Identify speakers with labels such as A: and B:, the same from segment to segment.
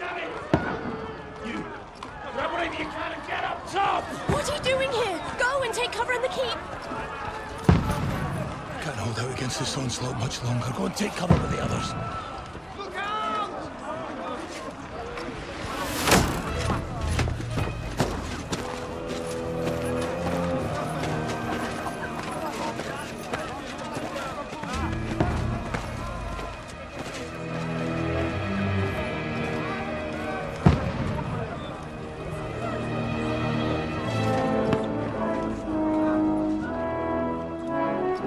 A: damn it! You! Grab whatever you can and get up top!
B: What are you doing here? Go and take cover in the keep!
C: Can't hold out against this onslaught much longer. Go and take cover with the others.
A: Look out!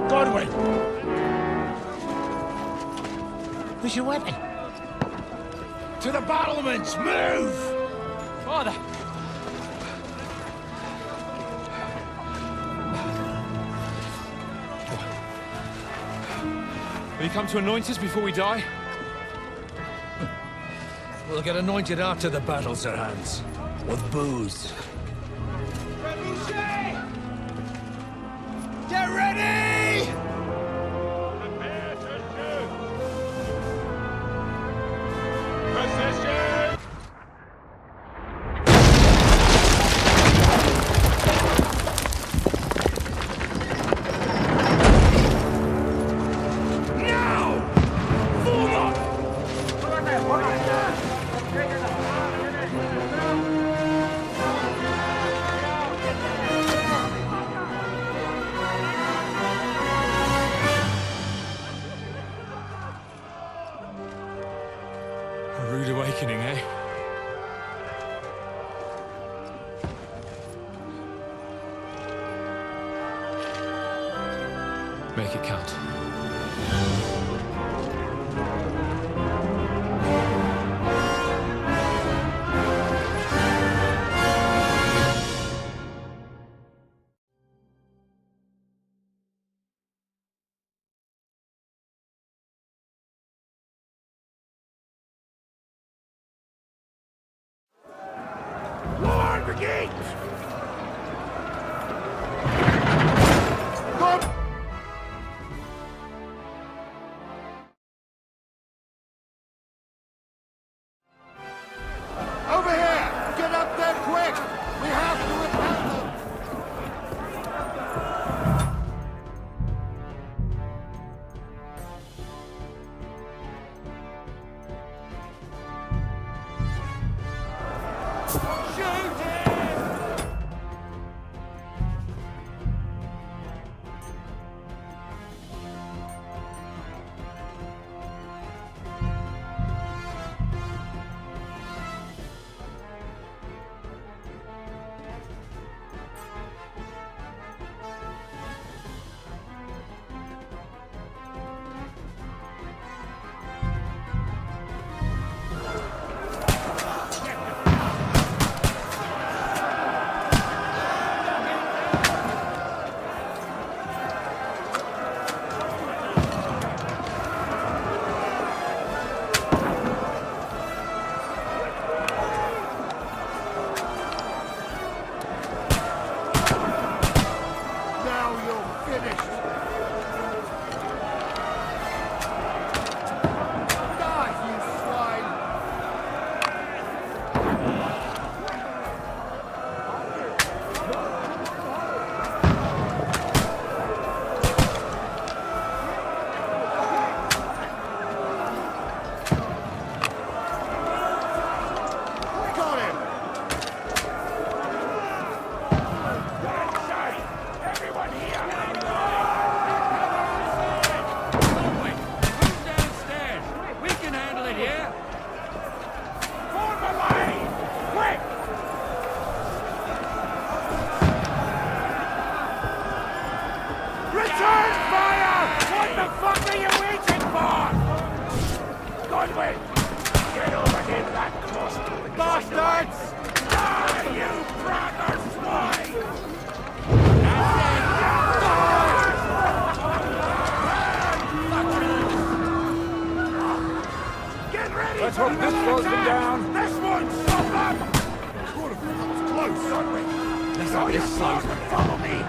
C: Godwin! Where's your weapon? To the battlements! Move!
D: Father! Will you come to anoint us before we die?
C: We'll get anointed after the battles are hands. With booze.
A: Get ready!
E: Prepare to shoot! Position!
A: Now! Form up!
D: A rude awakening, eh? Make it count.
A: Lord Brigade!
E: Over here! Get up there quick! We have to repel them! Shoot him! Now you're finished! Die, you swine! Got him!
A: Everyone here!
D: Move downstairs! We can handle it here!
A: Form a line! Quick! Return fire! What the fuck are you waiting for? Godwin! Get over here, that crossbow!
E: Bastards!
A: Die, you brother swine! Get ready!
E: Let's hope this slows them down.
A: This one, stop them!
E: Close!
A: Godwin!
D: Let's
A: Throw
D: have
A: your
D: this
A: sword
D: slow.
A: and follow me!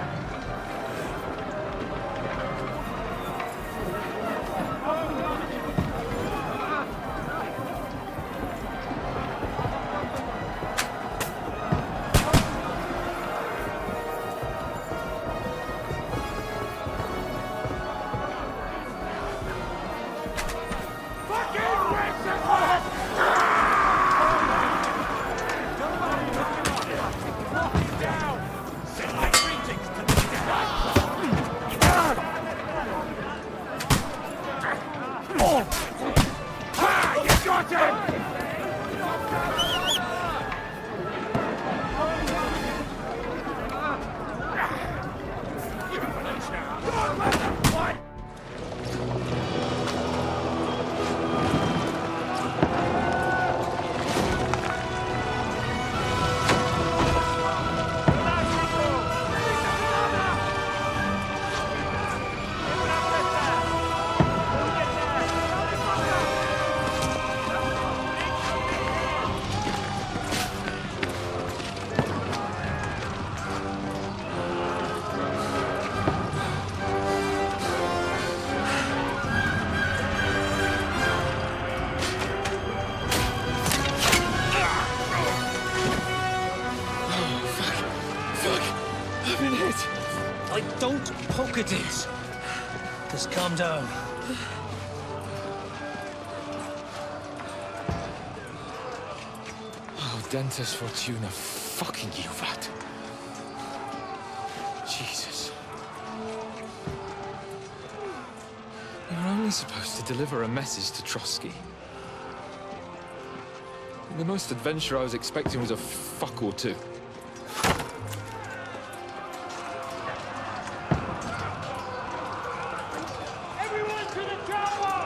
C: poke it is. Just calm down.
F: Oh, Dentes Fortuna, fucking you, Vat. Jesus. You're only supposed to deliver a message to Trotsky. The most adventure I was expecting was a fuck or two.
A: Everyone to the tower!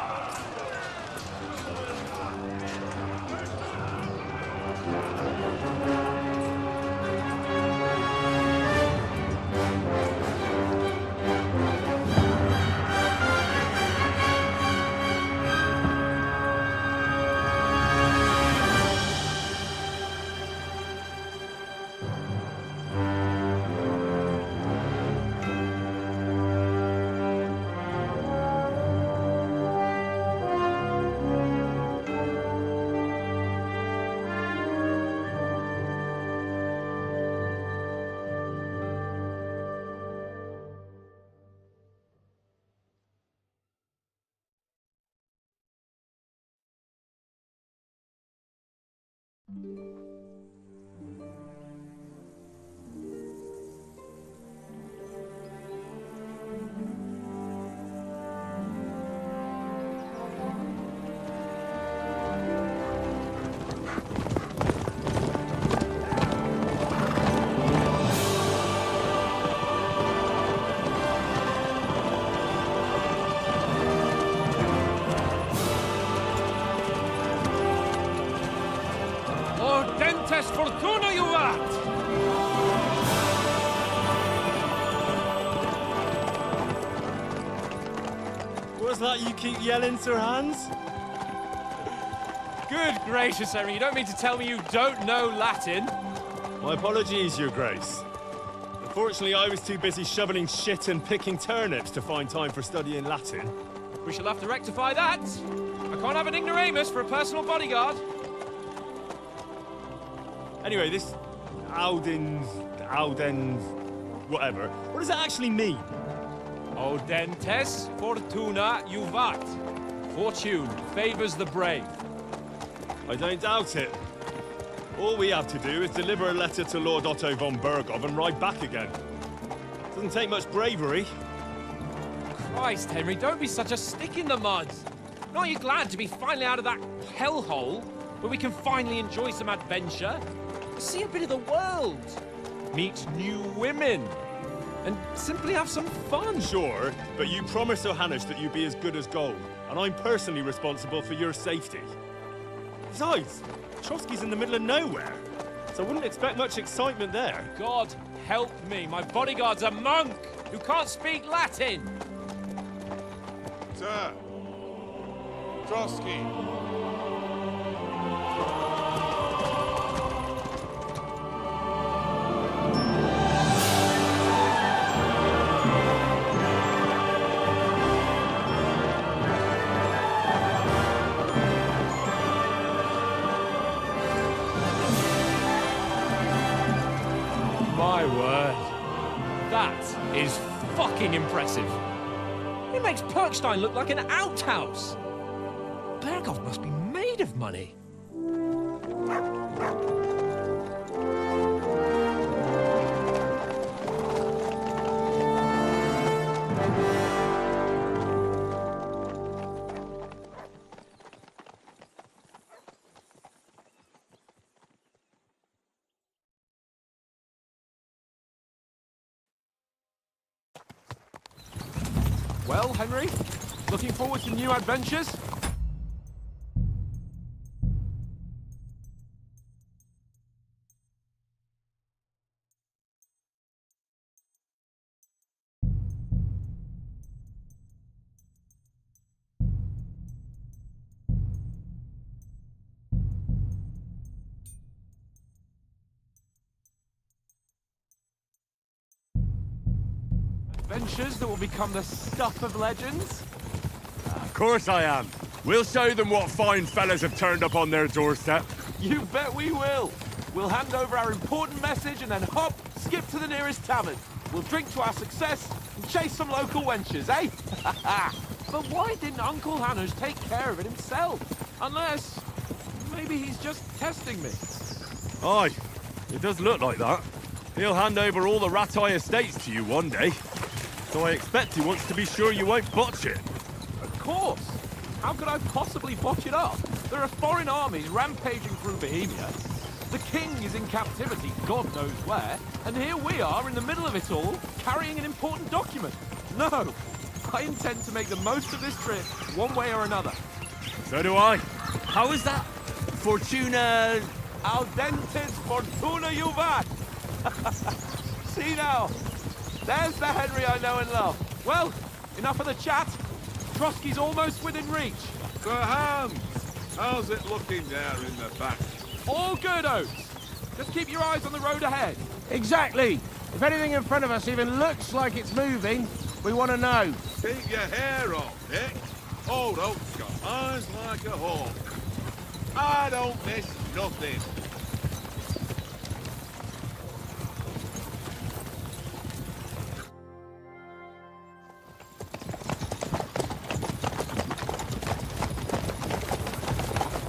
C: Dentes Fortuna, you vat!
G: What's that you keep yelling, Sir Hans?
F: Good gracious, Henry, you don't mean to tell me you don't know Latin?
G: My apologies, Your Grace. Unfortunately, I was too busy shoveling shit and picking turnips to find time for studying Latin.
F: We shall have to rectify that. I can't have an ignoramus for a personal bodyguard.
G: Anyway, this Audens, whatever. What does it actually mean?
F: Audentes Fortuna Juvat. Fortune favors the brave.
G: I don't doubt it. All we have to do is deliver a letter to Lord Otto von Bergov and ride back again. Doesn't take much bravery.
F: Christ, Henry, don't be such a stick in the mud. Aren't you glad to be finally out of that hellhole where we can finally enjoy some adventure? See a bit of the world, meet new women, and simply have some fun.
G: Sure, but you promised Johannes that you'd be as good as gold, and I'm personally responsible for your safety. Besides, Trotsky's in the middle of nowhere, so I wouldn't expect much excitement there.
F: God help me, my bodyguard's a monk who can't speak Latin.
E: Sir! Trotsky!
F: My word. That is fucking impressive. It makes Perkstein look like an outhouse. Bergov must be made of money. Well, Henry, looking forward to new adventures? Adventures that will become the stuff of legends?
E: Of course I am. We'll show them what fine fellas have turned up on their doorstep.
F: You bet we will. We'll hand over our important message and then hop, skip to the nearest tavern. We'll drink to our success and chase some local wenches, eh? But why didn't Uncle Hanush take care of it himself? Unless, maybe he's just testing me.
E: Aye, it does look like that. He'll hand over all the Ratai estates to you one day. So I expect he wants to be sure you won't botch it.
F: Of course. How could I possibly botch it up? There are foreign armies rampaging through Bohemia. The king is in captivity, God knows where, and here we are in the middle of it all, carrying an important document. No, I intend to make the most of this trip, one way or another.
E: So do I. How is that? Fortuna...
F: Audentes fortuna juvat! See now, there's the Henry I know and love. Well, enough of the chat. Trotsky's almost within reach.
D: Sir Hans, how's it looking there in the back?
F: All good, Oates. Just keep your eyes on the road ahead.
A: Exactly. If anything in front of us even looks like it's moving, we want to know.
D: Keep your hair off, Dick. Old Oak's got eyes like a hawk. I don't miss nothing.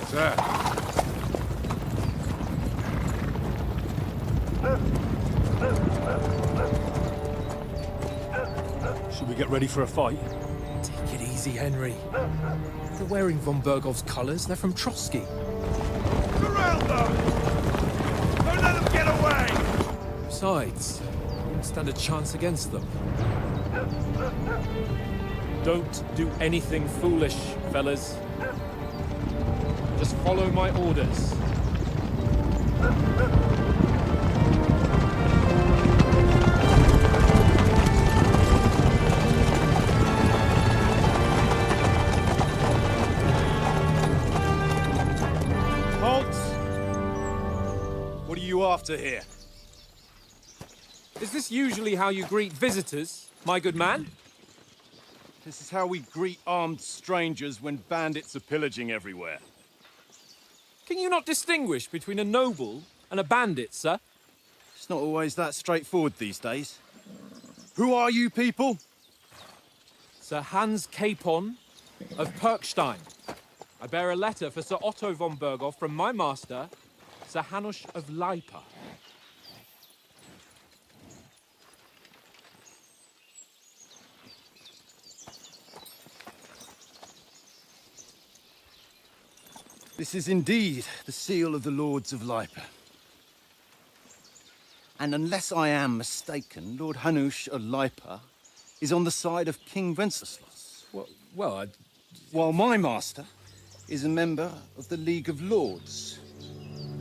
A: Sir.
G: Should we get ready for a fight?
F: Take it easy, Henry. They're wearing von Bergov's colours. They're from Trotsky.
D: Surround them! Don't let them get away!
F: Besides, we won't stand a chance against them. Don't do anything foolish, fellas. Just follow my orders.
G: What are you after here?
F: Is this usually how you greet visitors, my good man?
G: This is how we greet armed strangers when bandits are pillaging everywhere.
F: Can you not distinguish between a noble and a bandit, sir?
G: It's not always that straightforward these days. Who are you people?
F: Sir Hans Capon of Perkstein. I bear a letter for Sir Otto von Berghoff from my master, Sir Hanush of Lipa.
H: This is indeed the seal of the Lords of Lipa. And unless I am mistaken, Lord Hanush of Lipa is on the side of King Wenceslas.
F: Well,
H: While my master is a member of the League of Lords,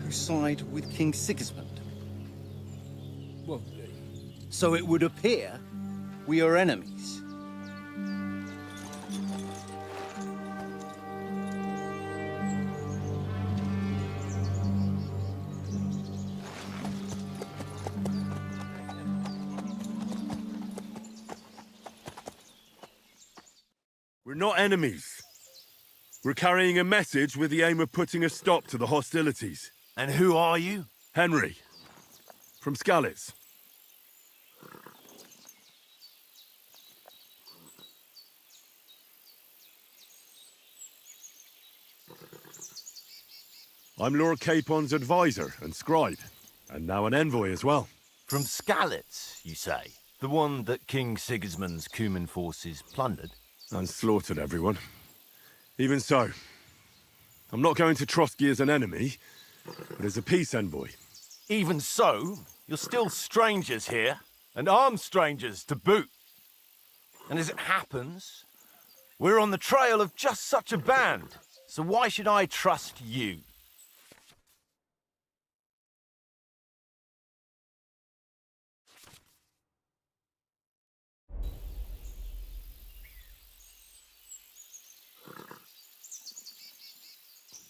H: who side with King Sigismund.
F: well,
H: So it would appear we are enemies.
E: We're not enemies. We're carrying a message with the aim of putting a stop to the hostilities.
I: And who are you?
E: Henry. From Skalitz. I'm Lord Capon's advisor and scribe, and now an envoy as well.
I: From Skalitz, you say? The one that King Sigismund's Cuman forces plundered?
E: And slaughtered everyone. Even so, I'm not going to Trotsky as an enemy, but as a peace envoy.
I: Even so, you're still strangers here, and armed strangers to boot. And as it happens, we're on the trail of just such a band, so why should I trust you?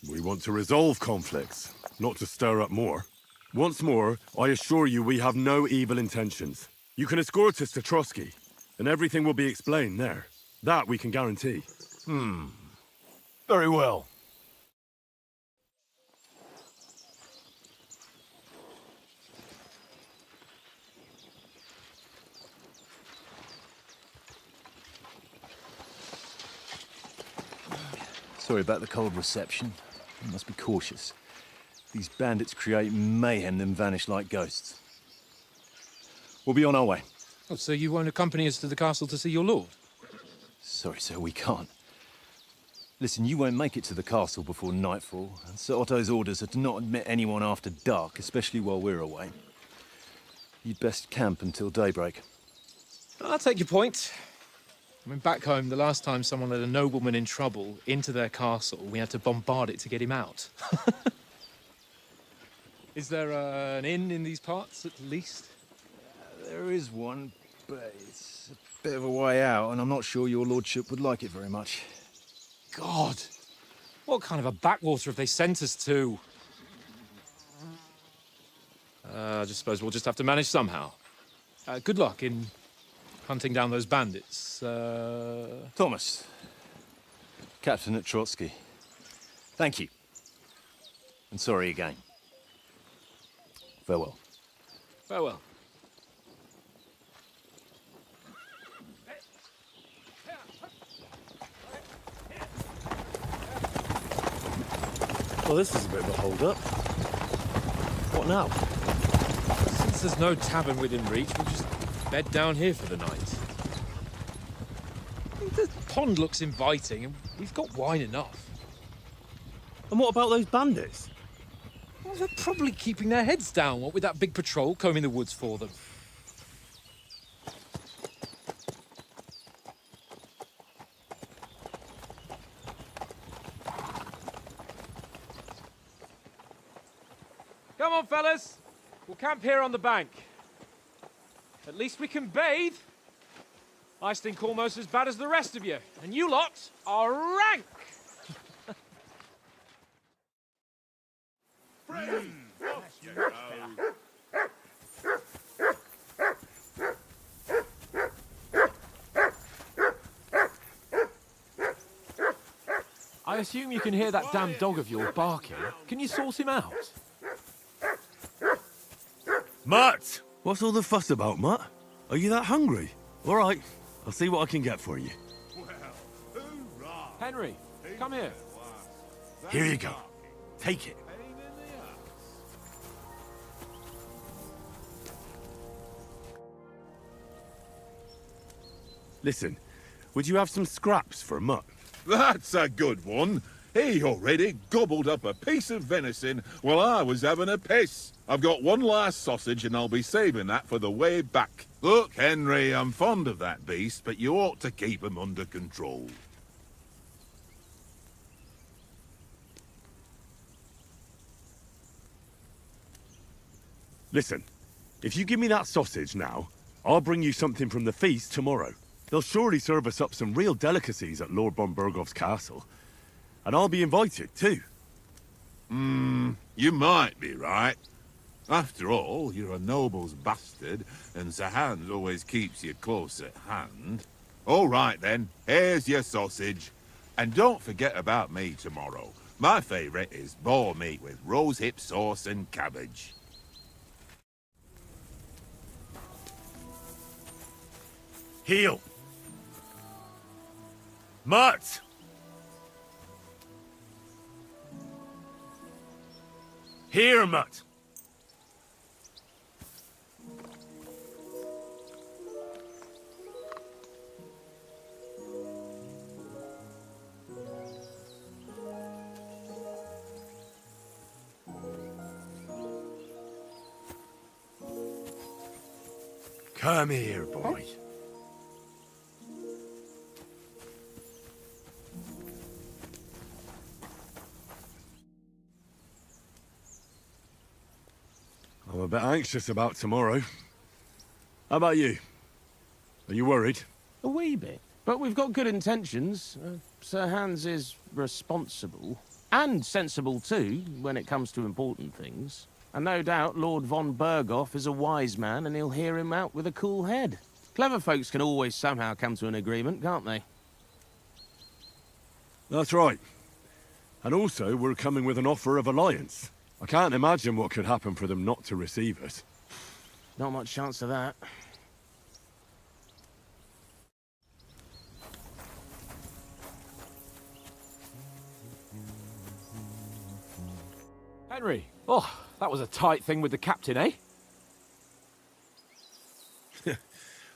E: We want to resolve conflicts, not to stir up more. Once more, I assure you we have no evil intentions. You can escort us to Trotsky, and everything will be explained there. That we can guarantee.
I: Very well.
G: Sorry about the cold reception. You must be cautious. These bandits create mayhem, then vanish like ghosts. We'll be on our way.
F: Oh, so you won't accompany us to the castle to see your lord?
G: Sorry, sir, we can't. Listen, you won't make it to the castle before nightfall, and Sir Otto's orders are to not admit anyone after dark, especially while we're away. You'd best camp until daybreak.
F: I'll take your point. I mean, back home, the last time someone let a nobleman in trouble into their castle, we had to bombard it to get him out. Is there an inn in these parts, at least?
G: There is one, but it's a bit of a way out, and I'm not sure your lordship would like it very much.
F: God! What kind of a backwater have they sent us to? I just suppose we'll just have to manage somehow. Good luck in hunting down those bandits.
G: Thomas, Captain at Trotsky, thank you. And sorry again. Farewell.
F: Farewell.
G: Well, this is a bit of a hold-up. What now?
F: Since there's no tavern within reach, we'll just bed down here for the night. The pond looks inviting, and we've got wine enough.
G: And what about those bandits?
F: Well, they're probably keeping their heads down, what with that big patrol combing the woods for them. Come on, fellas. We'll camp here on the bank. At least we can bathe. I stink almost as bad as the rest of you, and you lot are rank. I assume you can hear that damn dog of yours barking. Can you sort him out?
E: Mutt! What's all the fuss about, Mutt? Are you that hungry? All right, I'll see what I can get for you.
F: Henry, come here.
E: Here you go. Take it. Listen, would you have some scraps for Mutt?
D: That's a good one. He already gobbled up a piece of venison while I was having a piss. I've got one last sausage and I'll be saving that for the way back. Look, Henry, I'm fond of that beast, but you ought to keep him under control.
E: Listen, if you give me that sausage now, I'll bring you something from the feast tomorrow. They'll surely serve us up some real delicacies at Lord von Bergov's castle. And I'll be invited, too.
D: You might be right. After all, you're a noble's bastard, and Sir Hans always keeps you close at hand. All right, then. Here's your sausage. And don't forget about me tomorrow. My favourite is boar meat with rosehip sauce and cabbage.
E: Heel! Mutt! Here, Mutt! Come here, boy. I'm a bit anxious about tomorrow. How about you? Are you worried?
J: A wee bit. But we've got good intentions. Sir Hans is responsible. And sensible too, when it comes to important things. And no doubt Lord von Berghoff is a wise man and he'll hear him out with a cool head. Clever folks can always somehow come to an agreement, can't they?
E: That's right. And also, we're coming with an offer of alliance. I can't imagine what could happen for them not to receive us.
J: Not much chance of that.
F: Henry, oh, that was a tight thing with the captain, eh?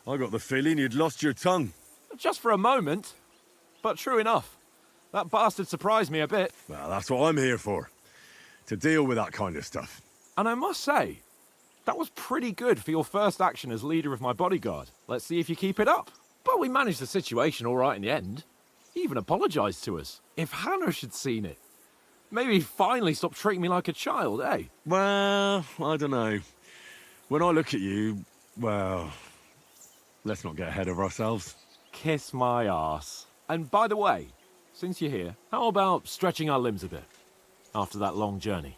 E: I got the feeling you'd lost your tongue.
F: Just for a moment. But true enough. That bastard surprised me a bit.
E: Well, that's what I'm here for. To deal with that kind of stuff.
F: And I must say, that was pretty good for your first action as leader of my bodyguard. Let's see if you keep it up. But we managed the situation all right in the end. He even apologized to us. If Hanush had seen it, maybe he'd finally stop treating me like a child, eh?
E: Well, I don't know. When I look at you, well, let's not get ahead of ourselves.
F: Kiss my arse. And by the way, since you're here, how about stretching our limbs a bit after that long journey?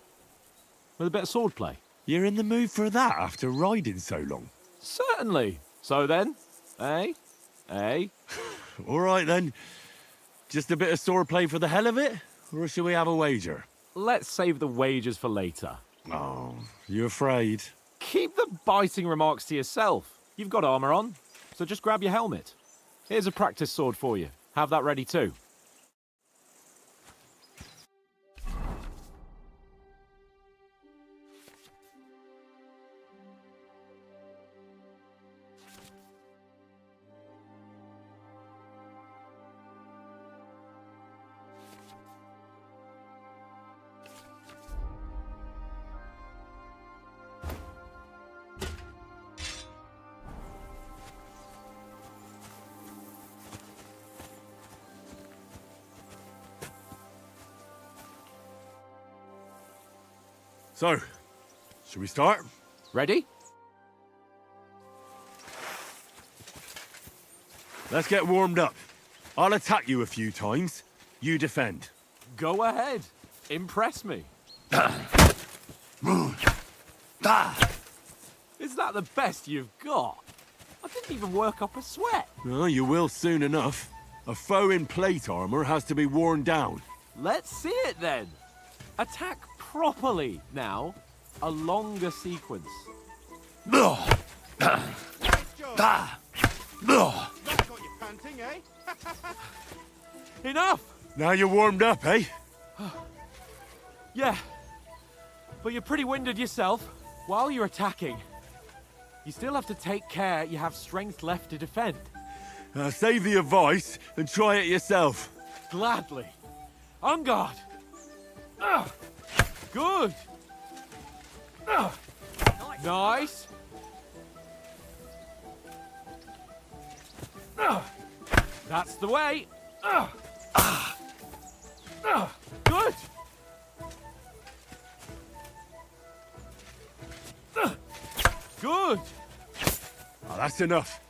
F: With a bit of swordplay.
E: You're in the mood for that after riding so long?
F: Certainly. So then, eh? Eh?
E: All right then. Just a bit of swordplay for the hell of it? Or shall we have a wager?
F: Let's save the wagers for later.
E: Oh, you afraid?
F: Keep the biting remarks to yourself. You've got armor on, so just grab your helmet. Here's a practice sword for you. Have that ready too.
E: So, should we start?
F: Ready?
E: Let's get warmed up. I'll attack you a few times. You defend.
F: Go ahead. Impress me. Is that the best you've got? I didn't even work up a sweat.
E: Oh, you will soon enough. A foe in plate armor has to be worn down.
F: Let's see it then. Attack properly now. A longer sequence. Enough!
E: Now you're warmed up, eh?
F: Yeah. But you're pretty winded yourself. While you're attacking, you still have to take care you have strength left to defend.
E: Save the advice and try it yourself.
F: Gladly. On guard. Good. Nice. That's the way. Good. Good.
E: Oh, that's enough.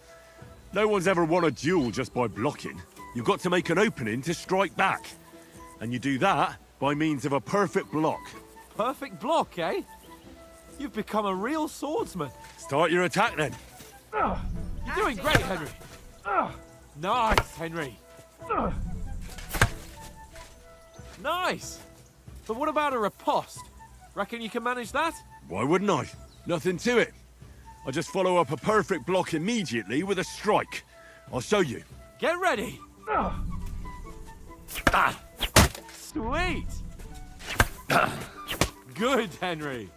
E: No one's ever won a duel just by blocking. You've got to make an opening to strike back. And you do that by means of a perfect block.
F: Perfect block, eh? You've become a real swordsman.
E: Start your attack then.
F: You're doing great, Henry. Nice, Henry. Nice. But what about a riposte? Reckon you can manage that?
E: Why wouldn't I? Nothing to it. I just follow up a perfect block immediately with a strike. I'll show you.
F: Get ready. Sweet. Good, Henry.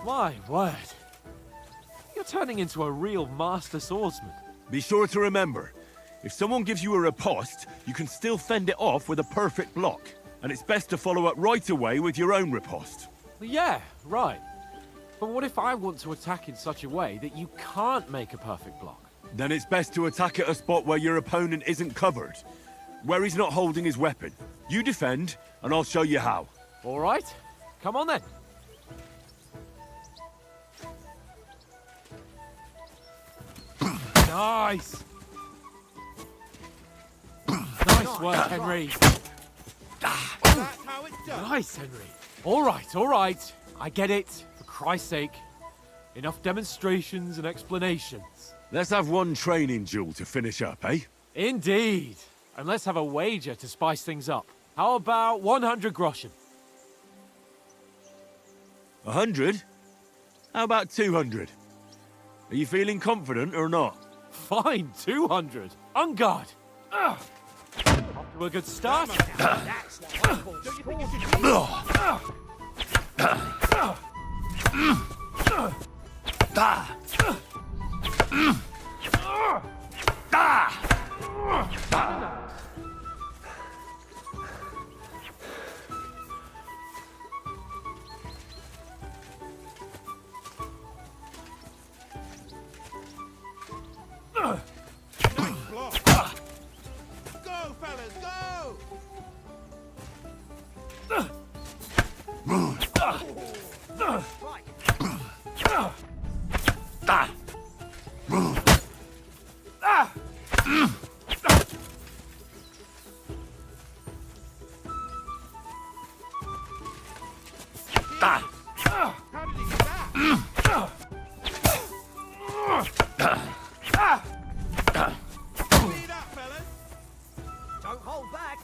F: My word. You're turning into a real master swordsman.
E: Be sure to remember, if someone gives you a riposte, you can still fend it off with a perfect block. And it's best to follow up right away with your own riposte.
F: Yeah, right. But what if I want to attack in such a way that you can't make a perfect block?
E: Then it's best to attack at a spot where your opponent isn't covered. Where he's not holding his weapon. You defend, and I'll show you how.
F: All right. Come on then. Nice. Nice work, Henry. Nice, Henry. All right. I get it. For Christ's sake. Enough demonstrations and explanations.
E: Let's have one training duel to finish up, eh?
F: Indeed. And let's have a wager to spice things up. How about 100 groschen?
E: 100? How about 200? Are you feeling confident or not?
F: Fine, 200. On guard. Off to a good start.
A: Go, fellas, go! How did he do that? See that, fellas?
I: Don't hold back.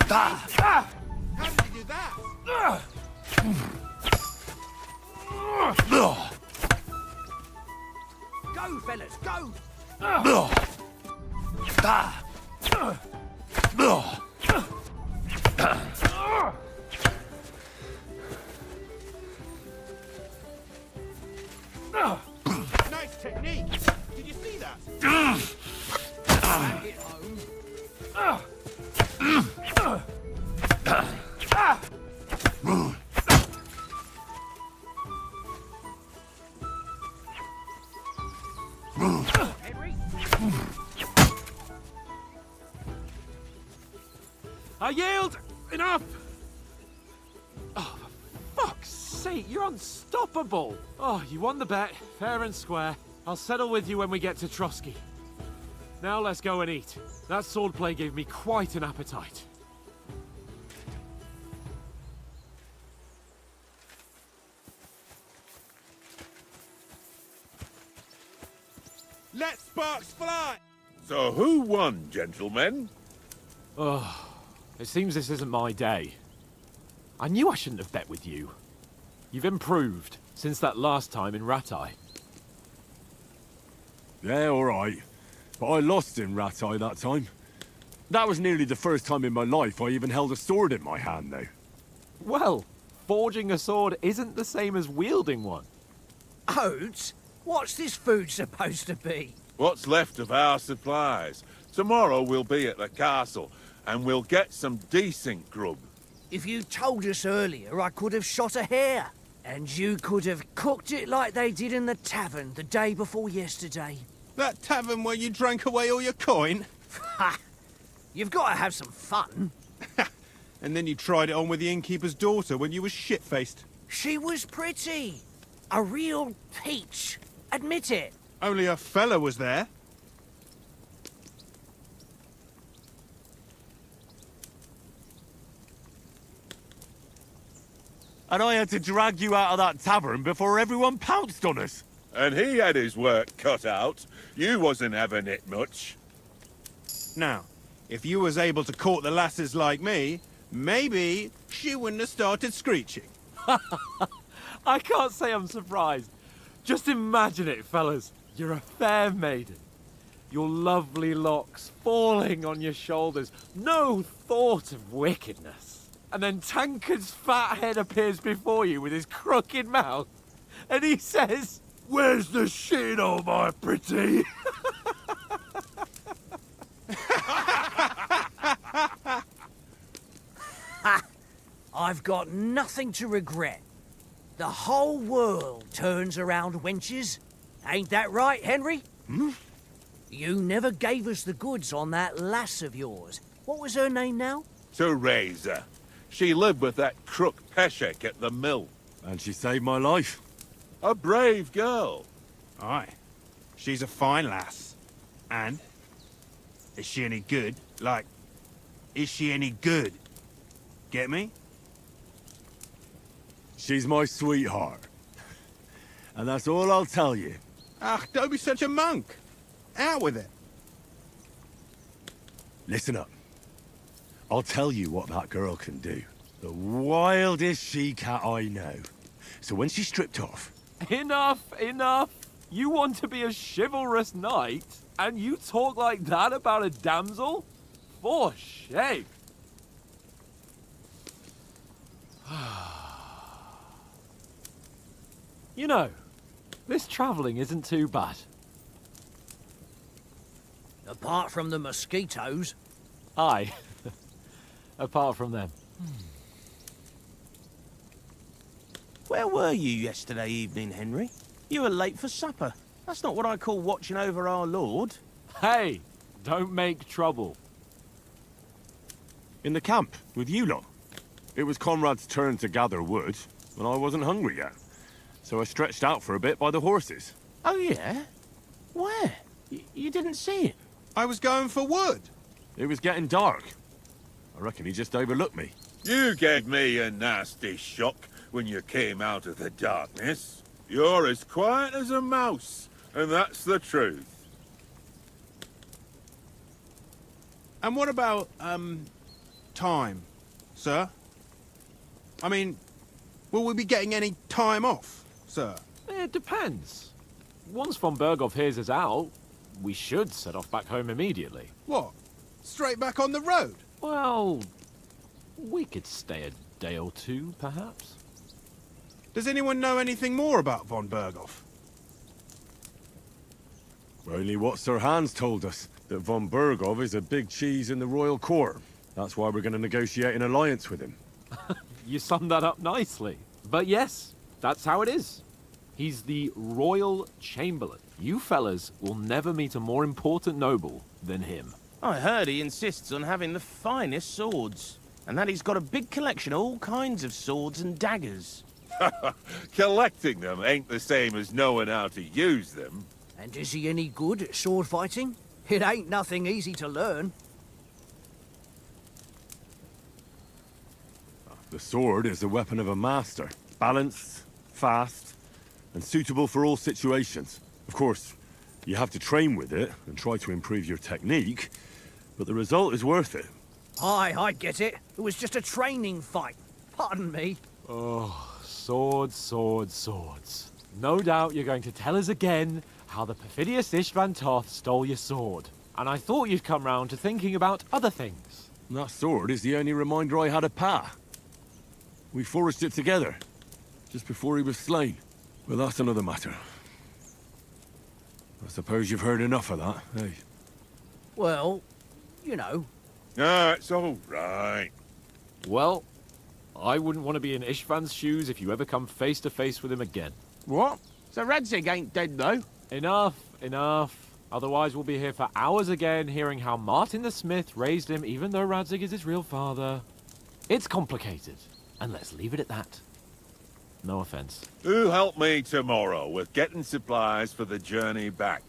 A: Sparks fly! How did he do that?
I: Go, fellas, go!
A: Nice technique! Did you see that?
I: Get home. Henry?
F: I yield! Enough! Oh, for fuck's sake, you're unstoppable! Oh, you won the bet, fair and square. I'll settle with you when we get to Trotsky. Now let's go and eat. That swordplay gave me quite an appetite.
A: Let sparks fly!
D: So who won, gentlemen?
F: Oh, it seems this isn't my day. I knew I shouldn't have bet with you. You've improved since that last time in Ratai.
E: Yeah, all right. But I lost in Ratai that time. That was nearly the first time in my life I even held a sword in my hand, though.
F: Well, forging a sword isn't the same as wielding one.
I: Oats? What's this food supposed to be?
D: What's left of our supplies? Tomorrow we'll be at the castle, and we'll get some decent grub.
I: If you told us earlier, I could have shot a hare. And you could have cooked it like they did in the tavern the day before yesterday.
H: That tavern where you drank away all your coin?
I: Ha! You've got to have some fun.
H: And then you tried it on with the innkeeper's daughter when you were shit-faced.
I: She was pretty. A real peach. Admit it.
H: Only a fella was there.
E: And I had to drag you out of that tavern before everyone pounced on us.
D: And he had his work cut out. You wasn't having it much.
H: Now, if you was able to court the lasses like me, maybe she wouldn't have started screeching.
F: I can't say I'm surprised. Just imagine it, fellas. You're a fair maiden. Your lovely locks falling on your shoulders. No thought of wickedness. And then Tankard's fat head appears before you with his crooked mouth. And he says, "Where's the shit, oh my pretty?"
K: I've got nothing to regret. The whole world turns around wenches. Ain't that right, Henry?
H: Hmm?
K: You never gave us the goods on that lass of yours. What was her name now?
D: Teresa. She lived with that crook Peshek at the mill.
E: And she saved my life.
D: A brave girl.
H: Aye. She's a fine lass. And? Is she any good? Like, is she any good? Get me?
E: She's my sweetheart. And that's all I'll tell you.
H: Ach, don't be such a monk. Out with it.
E: Listen up. I'll tell you what that girl can do. The wildest she-cat I know. So when she's stripped off...
F: Enough, enough. You want to be a chivalrous knight, and you talk like that about a damsel? For shame. You know, this travelling isn't too bad.
K: Apart from the mosquitoes.
F: Aye. Apart from them.
J: Where were you yesterday evening, Henry? You were late for supper. That's not what I call watching over our Lord.
F: Hey, don't make trouble.
E: In the camp, with you lot. It was Conrad's turn to gather wood, and I wasn't hungry yet. So I stretched out for a bit by the horses.
J: Oh, yeah? Where? You didn't see it?
H: I was going for wood.
E: It was getting dark. I reckon he just overlooked me.
D: You gave me a nasty shock when you came out of the darkness. You're as quiet as a mouse, and that's the truth.
H: And what about, time, sir? I mean, will we be getting any time off, sir?
F: It depends. Once von Berghoff hears us out, we should set off back home immediately.
H: What? Straight back on the road?
F: Well, we could stay a day or two, perhaps.
H: Does anyone know anything more about von Berghoff?
E: Only what Sir Hans told us, that von Berghoff is a big cheese in the royal court. That's why we're going to negotiate an alliance with him.
F: You summed that up nicely. But yes, that's how it is. He's the royal chamberlain. You fellas will never meet a more important noble than him.
J: I heard he insists on having the finest swords, and that he's got a big collection of all kinds of swords and daggers.
D: Collecting them ain't the same as knowing how to use them.
K: And is he any good at sword fighting? It ain't nothing easy to learn.
E: The sword is the weapon of a master. Balanced, fast, and suitable for all situations. Of course, you have to train with it and try to improve your technique, but the result is worth it.
K: Aye, I get it. It was just a training fight. Pardon me.
F: Oh, swords, swords, swords. No doubt you're going to tell us again how the perfidious Istvan Toth stole your sword. And I thought you'd come round to thinking about other things.
E: That sword is the only reminder I had of Pa. We forged it together, just before he was slain. Well, that's another matter. I suppose you've heard enough of that, eh?
K: Well, you know.
D: Ah, it's all right.
F: Well, I wouldn't want to be in Istvan's shoes if you ever come face to face with him again.
J: What? So Radzig ain't dead, though?
F: Enough, enough. Otherwise we'll be here for hours again hearing how Martin the Smith raised him even though Radzig is his real father. It's complicated, and let's leave it at that. No offense.
D: Who'll help me tomorrow with getting supplies for the journey back?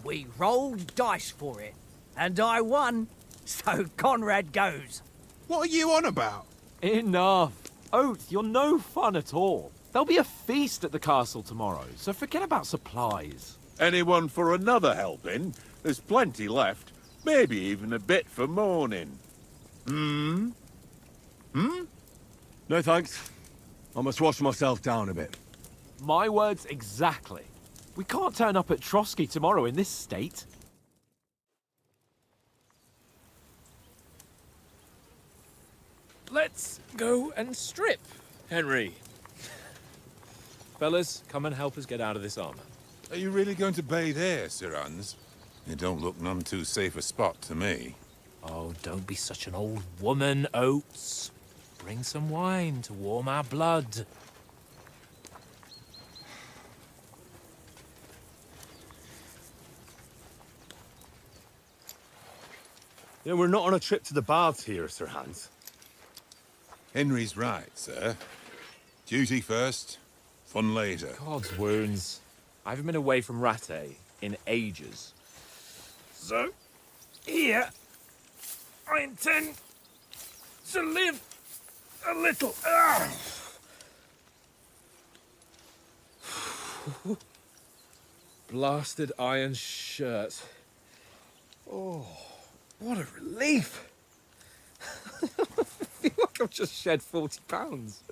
K: We rolled dice for it, and I won, so Conrad goes.
H: What are you on about?
F: Enough. Oath, you're no fun at all. There'll be a feast at the castle tomorrow, so forget about supplies.
D: Anyone for another helping? There's plenty left. Maybe even a bit for morning.
E: No thanks. I must wash myself down a bit.
F: My words exactly. We can't turn up at Trotsky tomorrow in this state. Let's go and strip, Henry. Fellas, come and help us get out of this armor.
D: Are you really going to bathe here, Sir Hans? It don't look none too safe a spot to me.
F: Oh, don't be such an old woman, Oates. Bring some wine to warm our blood.
G: You know, we're not on a trip to the baths here, Sir Hans.
D: Henry's right, sir. Duty first, fun later.
F: God's wounds. I haven't been away from Rattay in ages. So, here, I intend to live a little. Blasted iron shirt. Oh, what a relief. I feel like I've just shed 40 pounds.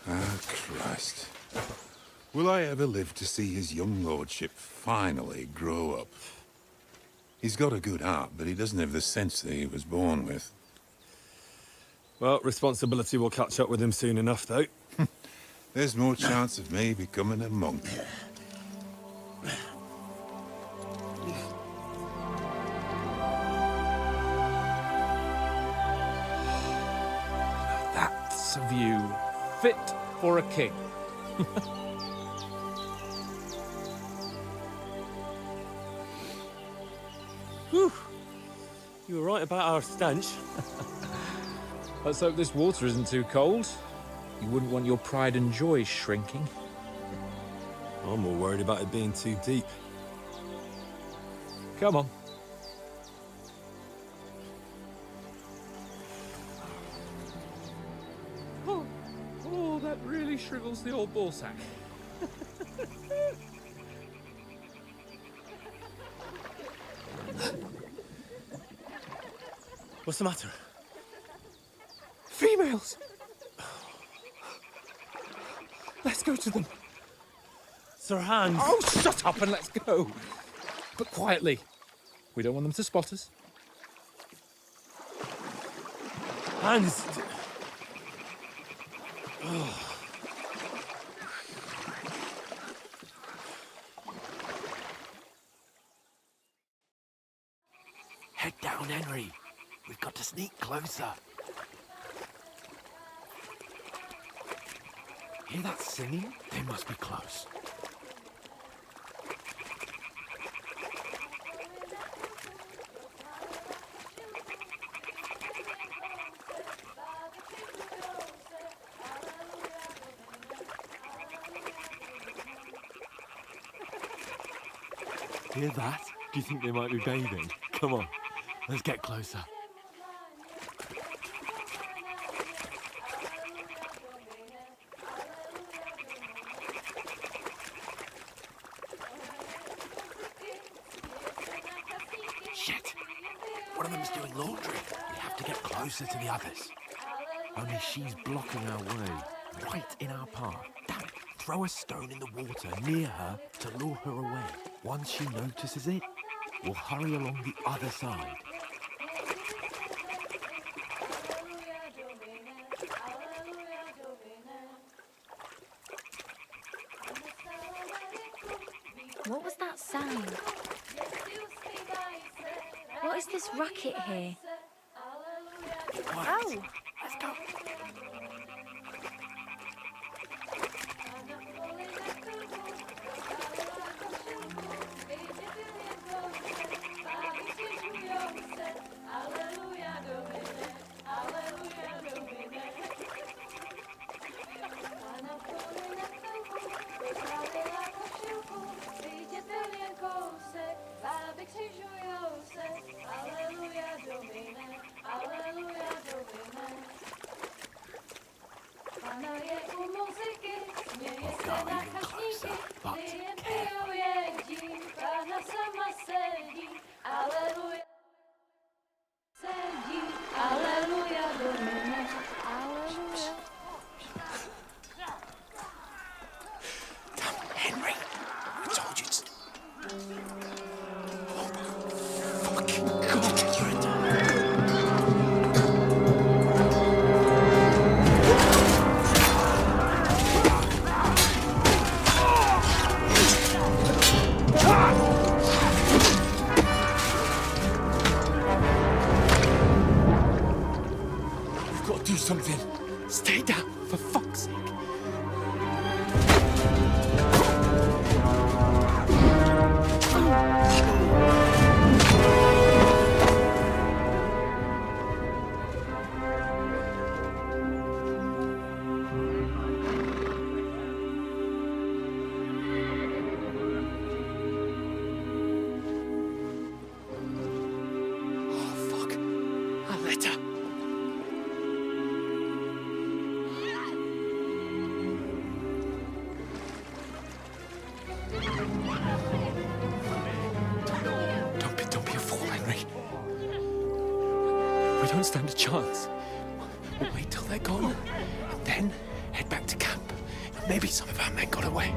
D: Ah, Christ. Will I ever live to see his young lordship finally grow up? He's got a good heart, but he doesn't have the sense that he was born with.
G: Well, responsibility will catch up with him soon enough, though.
D: There's more chance of me becoming a monk.
F: That's a view fit for a king.
G: Whew. You were right about our stench.
F: Let's hope this water isn't too cold. You wouldn't want your pride and joy shrinking.
G: I'm more worried about it being too deep.
F: Come on. Oh, that really shrivels the old ball sack.
G: What's the matter?
F: Females! Let's go to them.
G: Sir Hans!
F: Oh, shut up and let's go. But quietly. We don't want them to spot us.
G: Hans!
I: Head down, Henry. We've got to sneak closer. Hear that singing? They must be close. Hear that? Do you think they might be bathing? Come on, let's get closer. Shit! One of them's doing laundry. We have to get closer to the others. Only she's blocking our way, right in our path. Damn it! Throw a stone in the water near her to lure her away. Once she notices it, we'll hurry along the other side.
L: What was that sound? What is this racket here?
I: Quiet.
L: Oh!
I: Let's go. We'll go even closer.
F: but carefully.
C: Henry, I told you to... Oh my fucking God, you're a We've got to do something. Stay down, for fuck's sake. Don't be a fool, Henry. We don't stand a chance. We'll wait till they're gone, and then head back to camp. Maybe some of our men got away.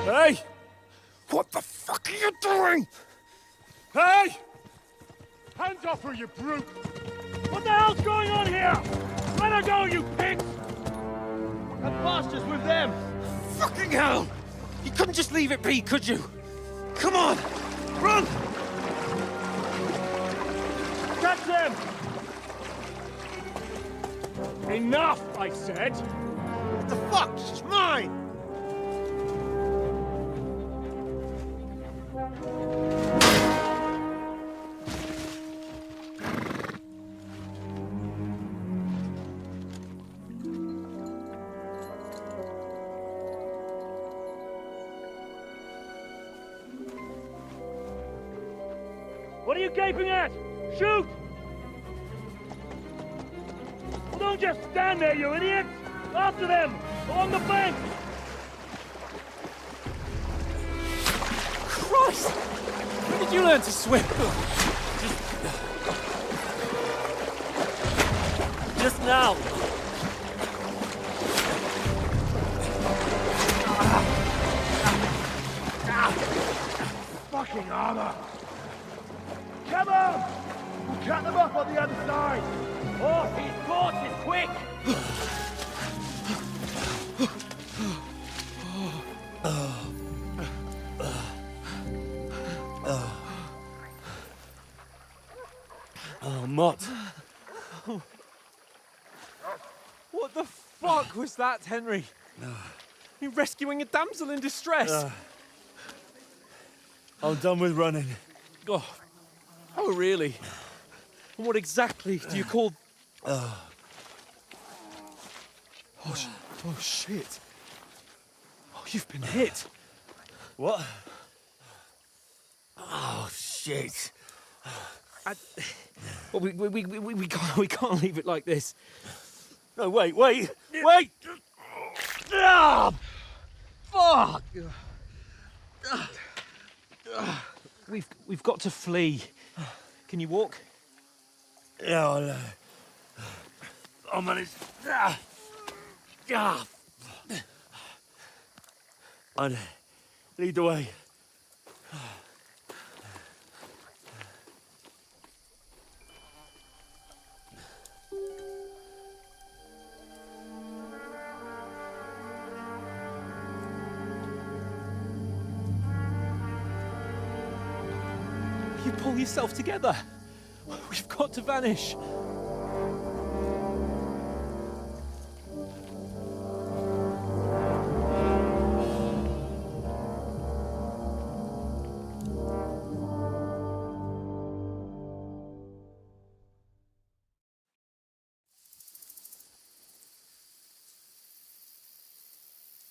C: Hey! What the fuck are you doing? Hey!
G: Hands off her, you brute! What the hell's going on here? Let her go, you pigs! That bastard's with them!
F: Fucking hell! You couldn't just leave it be, could you? Come on! Run!
G: Catch them! Enough, I said!
I: What the fuck? She's mine!
G: What are you gaping at? Shoot! Well, don't just stand there, you idiots! After them! Along the bank!
F: Christ! When did you learn to swim?
G: Just now! Fucking armor! Come on! We'll cut them up on the other side! Oh, he's caught it, quick!
F: Oh, Mott. What the fuck was that, Henry? You rescuing a damsel in distress?
I: I'm done with running.
F: Oh, really? And what exactly do you call... Oh, shit. Oh, you've been hit.
I: What? Oh, shit.
F: Well, we can't leave it like this.
I: No, wait!
F: Ah, fuck! We've got to flee. Can you walk?
I: Yeah, I'll manage. I'd lead the way.
F: You pull yourself together. We've got to vanish.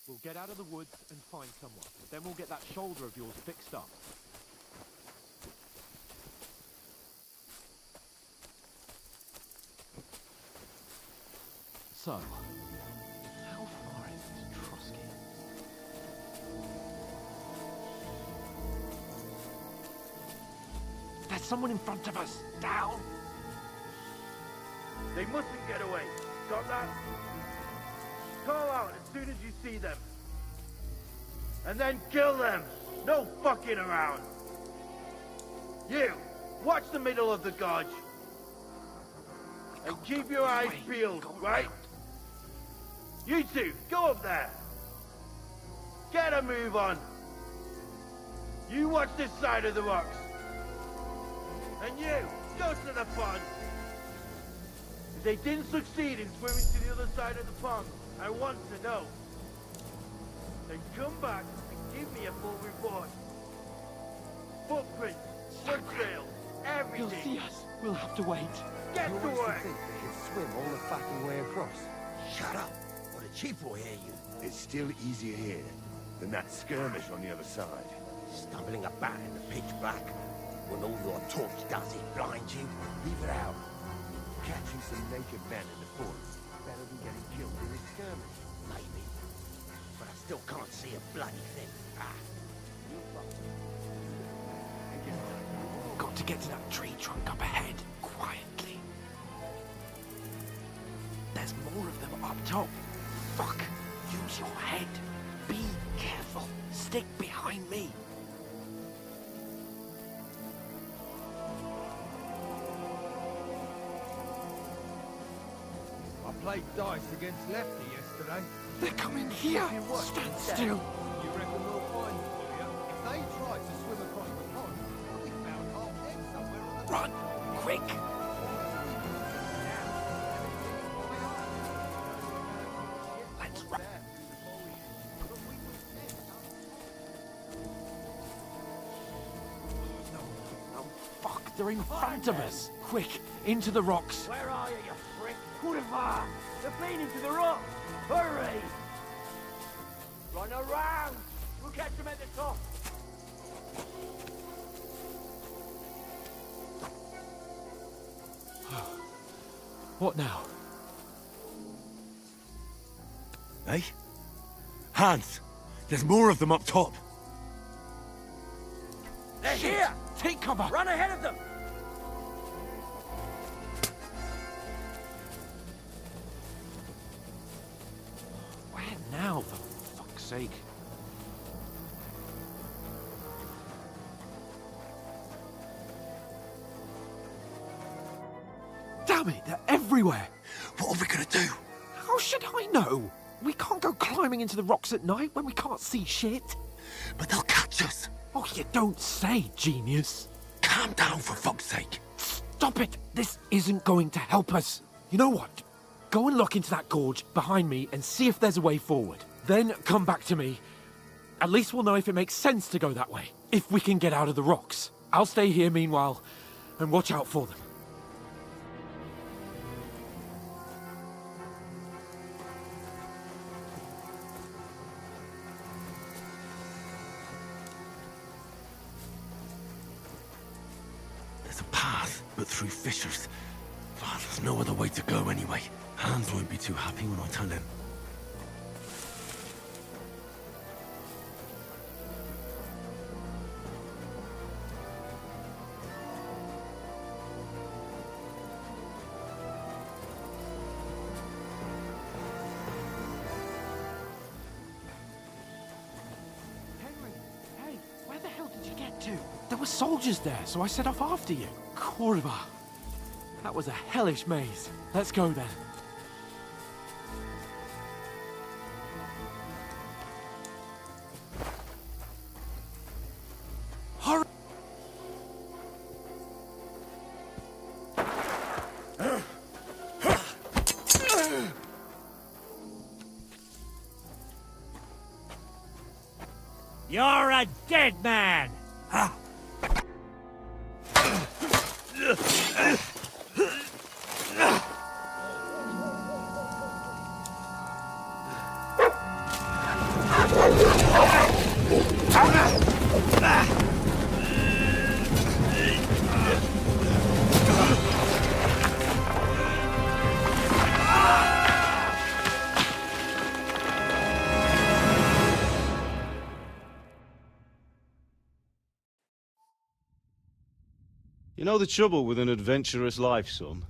F: We'll get out of the woods and find someone. Then we'll get that shoulder of yours fixed up. So, how far is this Trotsky? There's someone in front of us! Down!
I: They mustn't get away. Got that? Call out as soon as you see them. And then kill them! No fucking around! You! Watch the middle of the gorge! And keep your eyes peeled, right? You two, go up there! Get a move on! You watch this side of the rocks! And you, go to the pond! If they didn't succeed in swimming to the other side of the pond, I want to know. Then come back and give me a full report. Footprints, blood trails, everything.
F: He'll see us. We'll have to wait.
I: Get to work.
M: Think they can swim all the fucking way across.
A: Shut up, or the chief will hear you.
M: It's still easier here than that skirmish on the other side.
A: Stumbling about in the pitch black, when all your torch does is blind you, leave it out.
M: Catching some naked men in the forest better than getting killed in this skirmish.
A: Maybe. But I still can't see a bloody thing.
F: Got to get to that tree trunk up ahead, quietly. There's more of them up top. Fuck! Use your head. Be careful. Stick behind me.
A: I played dice against Lefty yesterday.
F: They're coming here! Stand still!
A: You reckon we'll find them, do you? If they tried to swim across the pond, we found half dead somewhere on the...
F: Run! Quick! Let's run! No, fuck! They're in front of us! Quick! Into the rocks!
K: Where are you, you prick? Boulevard! They're bleeding to the rock! Hurry! Run around! We'll catch them at the top!
F: What now?
E: Hey? Hans! There's more of them up top!
K: They're
F: Shit!
K: here!
F: Take cover!
K: Run ahead of them!
F: Where now, for fuck's sake? Damn it, they're everywhere!
C: What are we gonna do?
F: How should I know? We can't go climbing into the rocks at night when we can't see shit.
C: But they'll catch us.
F: Oh, you don't say, genius.
C: Calm down, for fuck's sake.
F: Stop it! This isn't going to help us. You know what? Go and look into that gorge behind me and see if there's a way forward. Then come back to me. At least we'll know if it makes sense to go that way. If we can get out of the rocks. I'll stay here meanwhile and watch out for them.
C: There's a path, but through fissures. Oh, there's no other way to go anyway. Hans won't be too happy when I tell him.
F: Hey, where the hell did you get to? There were soldiers there, so I set off after you. Kurva. That was a hellish maze. Let's go then. Hurry!
K: You're a dead man!
N: You know the trouble with an adventurous life, son?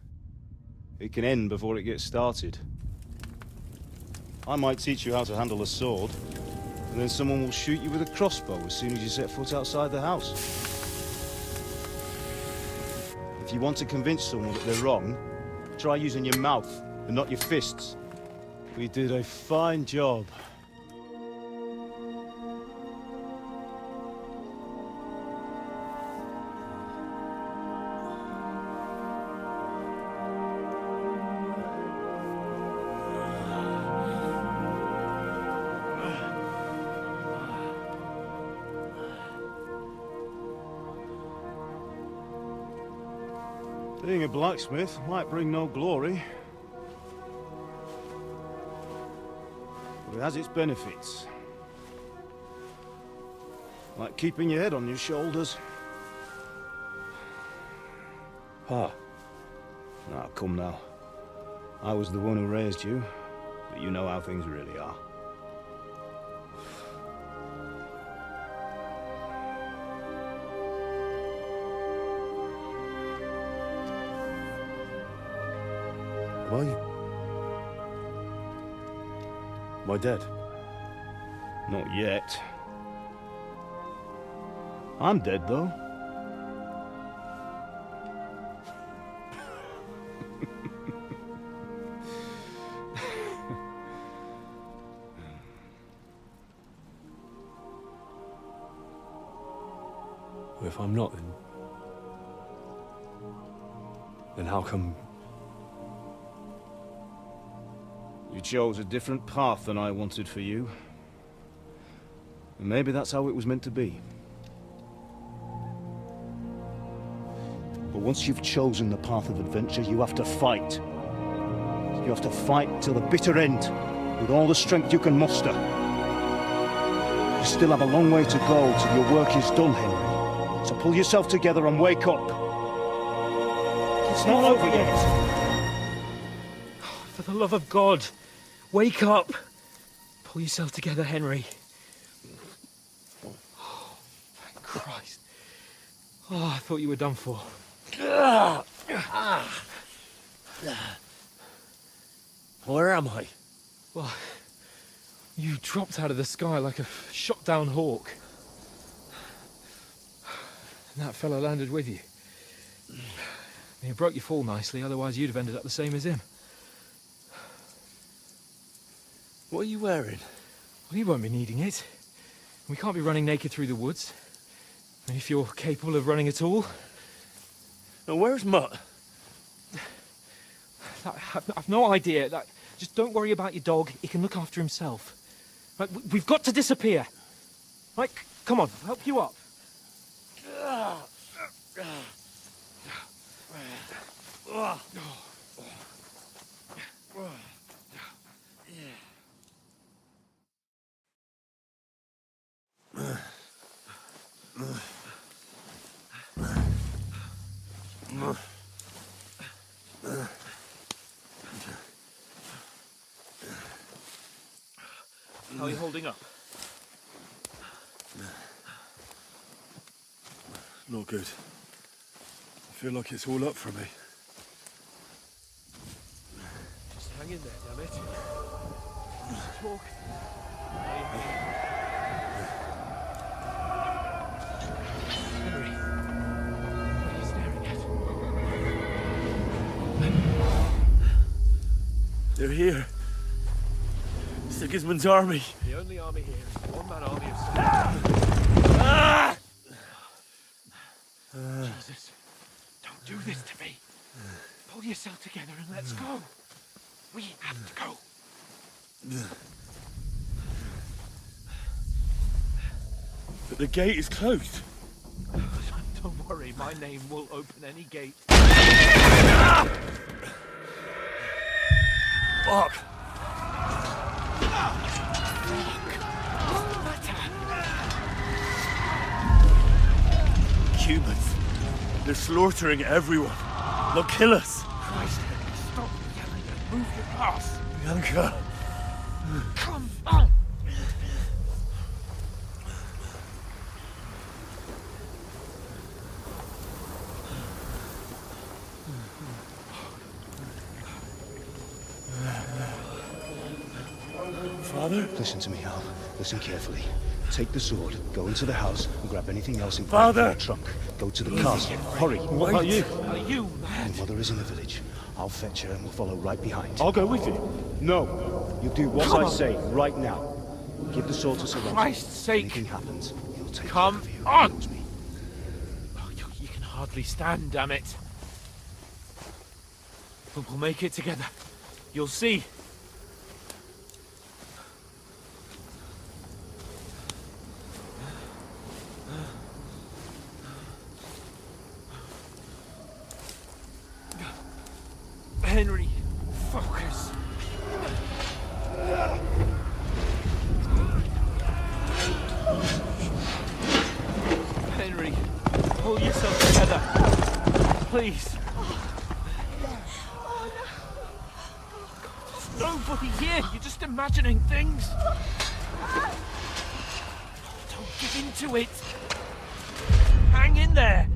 N: It can end before it gets started. I might teach you how to handle a sword, and then someone will shoot you with a crossbow as soon as you set foot outside the house. If you want to convince someone that they're wrong, try using your mouth and not your fists. We did a fine job. Being a blacksmith might bring no glory, but it has its benefits. Like keeping your head on your shoulders. Pa. Now, come now. I was the one who raised you, but you know how things really are. Am I dead? Not yet. I'm dead, though.
E: Well, if I'm not, then how come...
N: You chose a different path than I wanted for you. And maybe that's how it was meant to be. But once you've chosen the path of adventure, you have to fight. You have to fight till the bitter end, with all the strength you can muster. You still have a long way to go till your work is done, Henry. So pull yourself together and wake up. It's not over yet.
F: For the love of God, wake up! Pull yourself together, Henry. Oh, thank Christ. Oh, I thought you were done for.
C: Where am I?
F: Well, you dropped out of the sky like a shot-down hawk. And that fellow landed with you. You broke your fall nicely, otherwise you'd have ended up the same as him.
C: What are you wearing?
F: Well, you won't be needing it. We can't be running naked through the woods. And if you're capable of running at all...
C: Now, where's Mutt?
F: I've no idea. Just don't worry about your dog. He can look after himself. Right, we've got to disappear. Right, come on, I'll help you up. How are you holding up?
E: Not good. I feel like it's all up for me.
F: Just hang in there, damn it. Just talk. Henry, what are you staring at?
C: They're here. Sigismund's army.
F: The only army here is a one-man army of Jesus, don't do this to me. Pull yourself together and let's go. We have to go.
C: But the gate is closed.
F: Don't worry, my name will open any gate.
C: Fuck. Humans. They're slaughtering everyone. They'll kill us.
F: Christ, stop yelling and move your ass.
C: Bianca.
F: Come on.
E: Father?
N: Listen to me, Al. Listen carefully. Take the sword, go into the house, and grab anything else in
E: Father!
N: the trunk. Go to the castle. Hurry.
E: What about you?
F: Are you mad?
N: Your mother is in the village. I'll fetch her and we'll follow right behind.
E: I'll go with you.
N: No. You do what I say right now. Give the sword to Sir Roger.
F: Christ's sake.
N: Anything happens, he'll take
F: Come
N: care of you.
F: on!
N: Promise me.
F: Oh, you can hardly stand, damn it. But we'll make it together. You'll see. Henry, focus. Henry, pull yourself together. Please. There's nobody here. You're just imagining things. Don't give into it. Hang in there.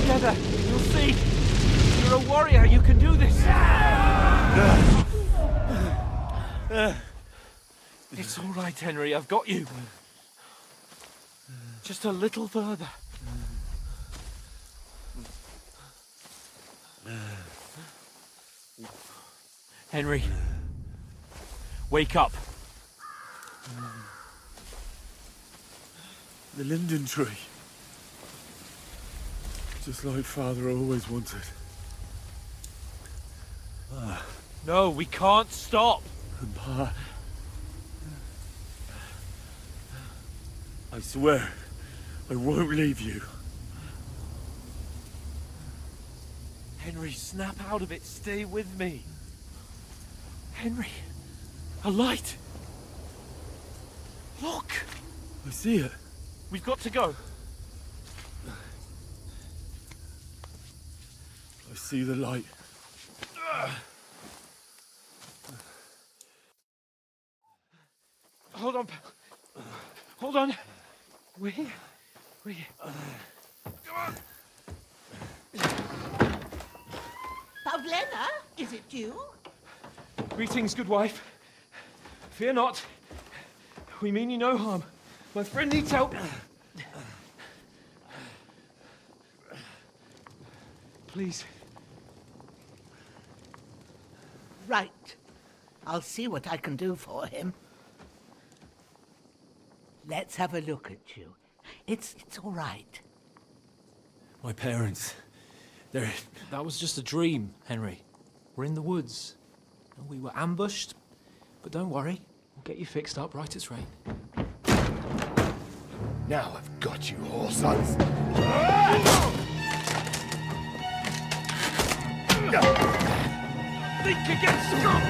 F: Together, you'll see. You're a warrior. You can do this. It's all right, Henry. I've got you. Just a little further. Henry, wake up.
E: The linden tree. Just like Father always wanted.
F: No, we can't stop.
E: And Pa... I swear, I won't leave you.
F: Henry, snap out of it. Stay with me. Henry, a light. Look.
E: I see it.
F: We've got to go.
E: I see the light.
F: Hold on, pal. Hold on. We're here. We're here. Come on.
O: Pavlena, is it you?
F: Greetings, good wife. Fear not. We mean you no harm. My friend needs help. Please.
O: Right. I'll see what I can do for him. Let's have a look at you. It's all right.
F: My parents. They're... That was just a dream, Henry. We're in the woods. We were ambushed. But don't worry. We'll get you fixed up right as rain.
M: Now I've got you, whore sons.
F: Think again, scum!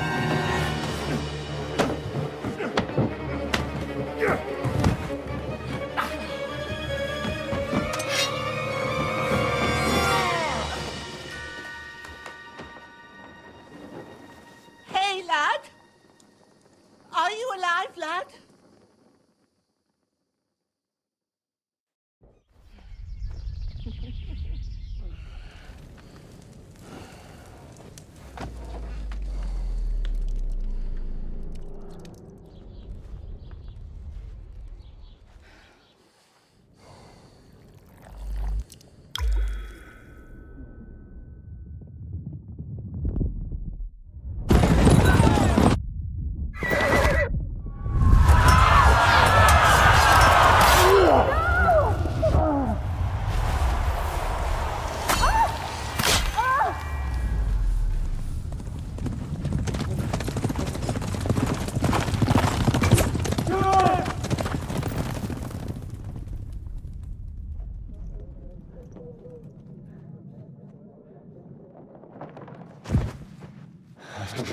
O: Hey, lad! Are you alive, lad?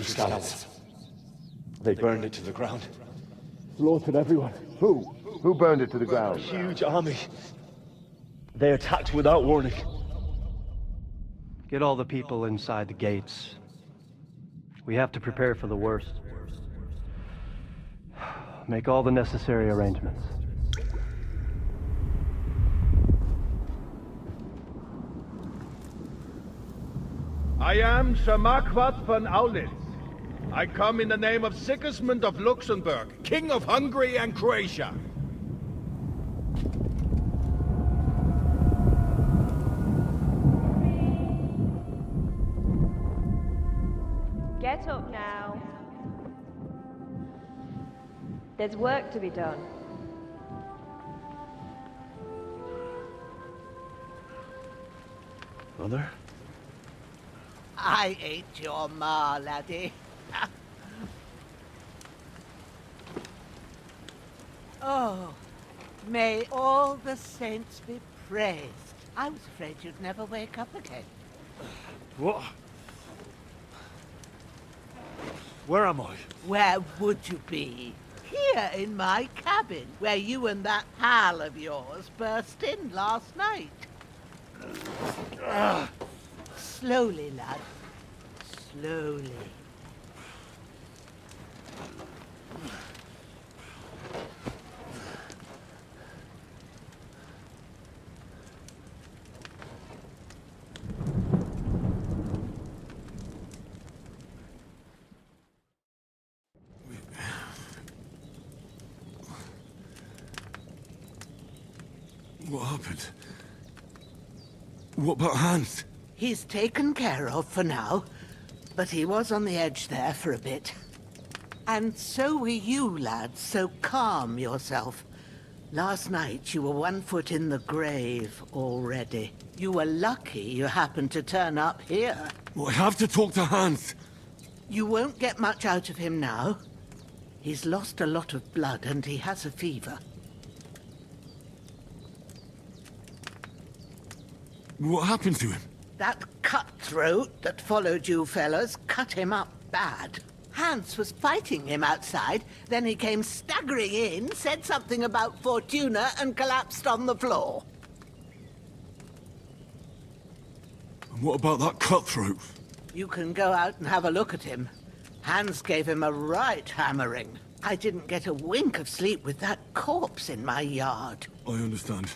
N: Scouts. They burned it to the ground.
E: Slaughtered everyone.
M: Who? Who burned it to the ground?
N: A huge army. They attacked without warning.
P: Get all the people inside the gates. We have to prepare for the worst. Make all the necessary arrangements.
Q: I am Sir Marquardt von Aulitz. I come in the name of Sigismund of Luxembourg, King of Hungary and Croatia.
R: Get up now. There's work to be done.
N: Mother?
O: I ain't your ma, laddie. Oh, may all the saints be praised. I was afraid you'd never wake up again.
G: What? Where am I?
O: Where would you be? Here in my cabin, where you and that pal of yours burst in last night. Slowly, lad. Slowly.
C: What happened? What about Hans?
O: He's taken care of for now, but he was on the edge there for a bit. And so were you, lad, so calm yourself. Last night you were 1 foot in the grave already. You were lucky you happened to turn up here.
C: Well, I have to talk to Hans.
O: You won't get much out of him now. He's lost a lot of blood and he has a fever.
C: What happened to him?
O: That cutthroat that followed you fellas cut him up bad. Hans was fighting him outside, then he came staggering in, said something about Fortuna, and collapsed on the floor.
C: And what about that cutthroat?
O: You can go out and have a look at him. Hans gave him a right hammering. I didn't get a wink of sleep with that corpse in my yard.
C: I understand.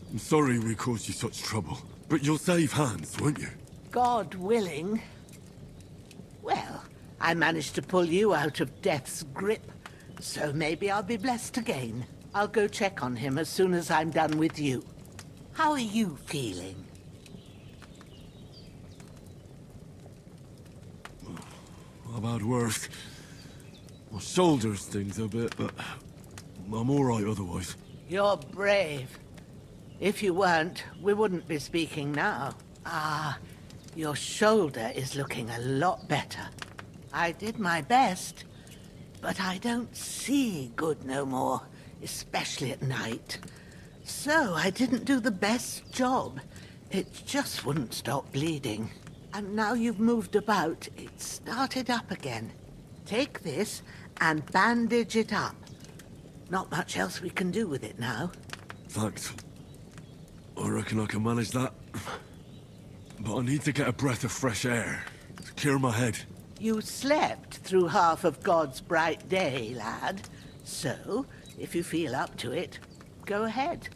C: I'm sorry we caused you such trouble. But you'll save Hans, won't you?
O: God willing. Well, I managed to pull you out of death's grip, so maybe I'll be blessed again. I'll go check on him as soon as I'm done with you. How are you feeling?
C: I've had worse. My shoulder stings a bit, but I'm all right otherwise.
O: You're brave. If you weren't, we wouldn't be speaking now. Ah, your shoulder is looking a lot better. I did my best, but I don't see good no more, especially at night. So I didn't do the best job. It just wouldn't stop bleeding. And now you've moved about, it started up again. Take this and bandage it up. Not much else we can do with it now.
C: Thanks. I reckon I can manage that. But I need to get a breath of fresh air to clear my head.
O: You slept through half of God's bright day, lad. So, if you feel up to it, go ahead.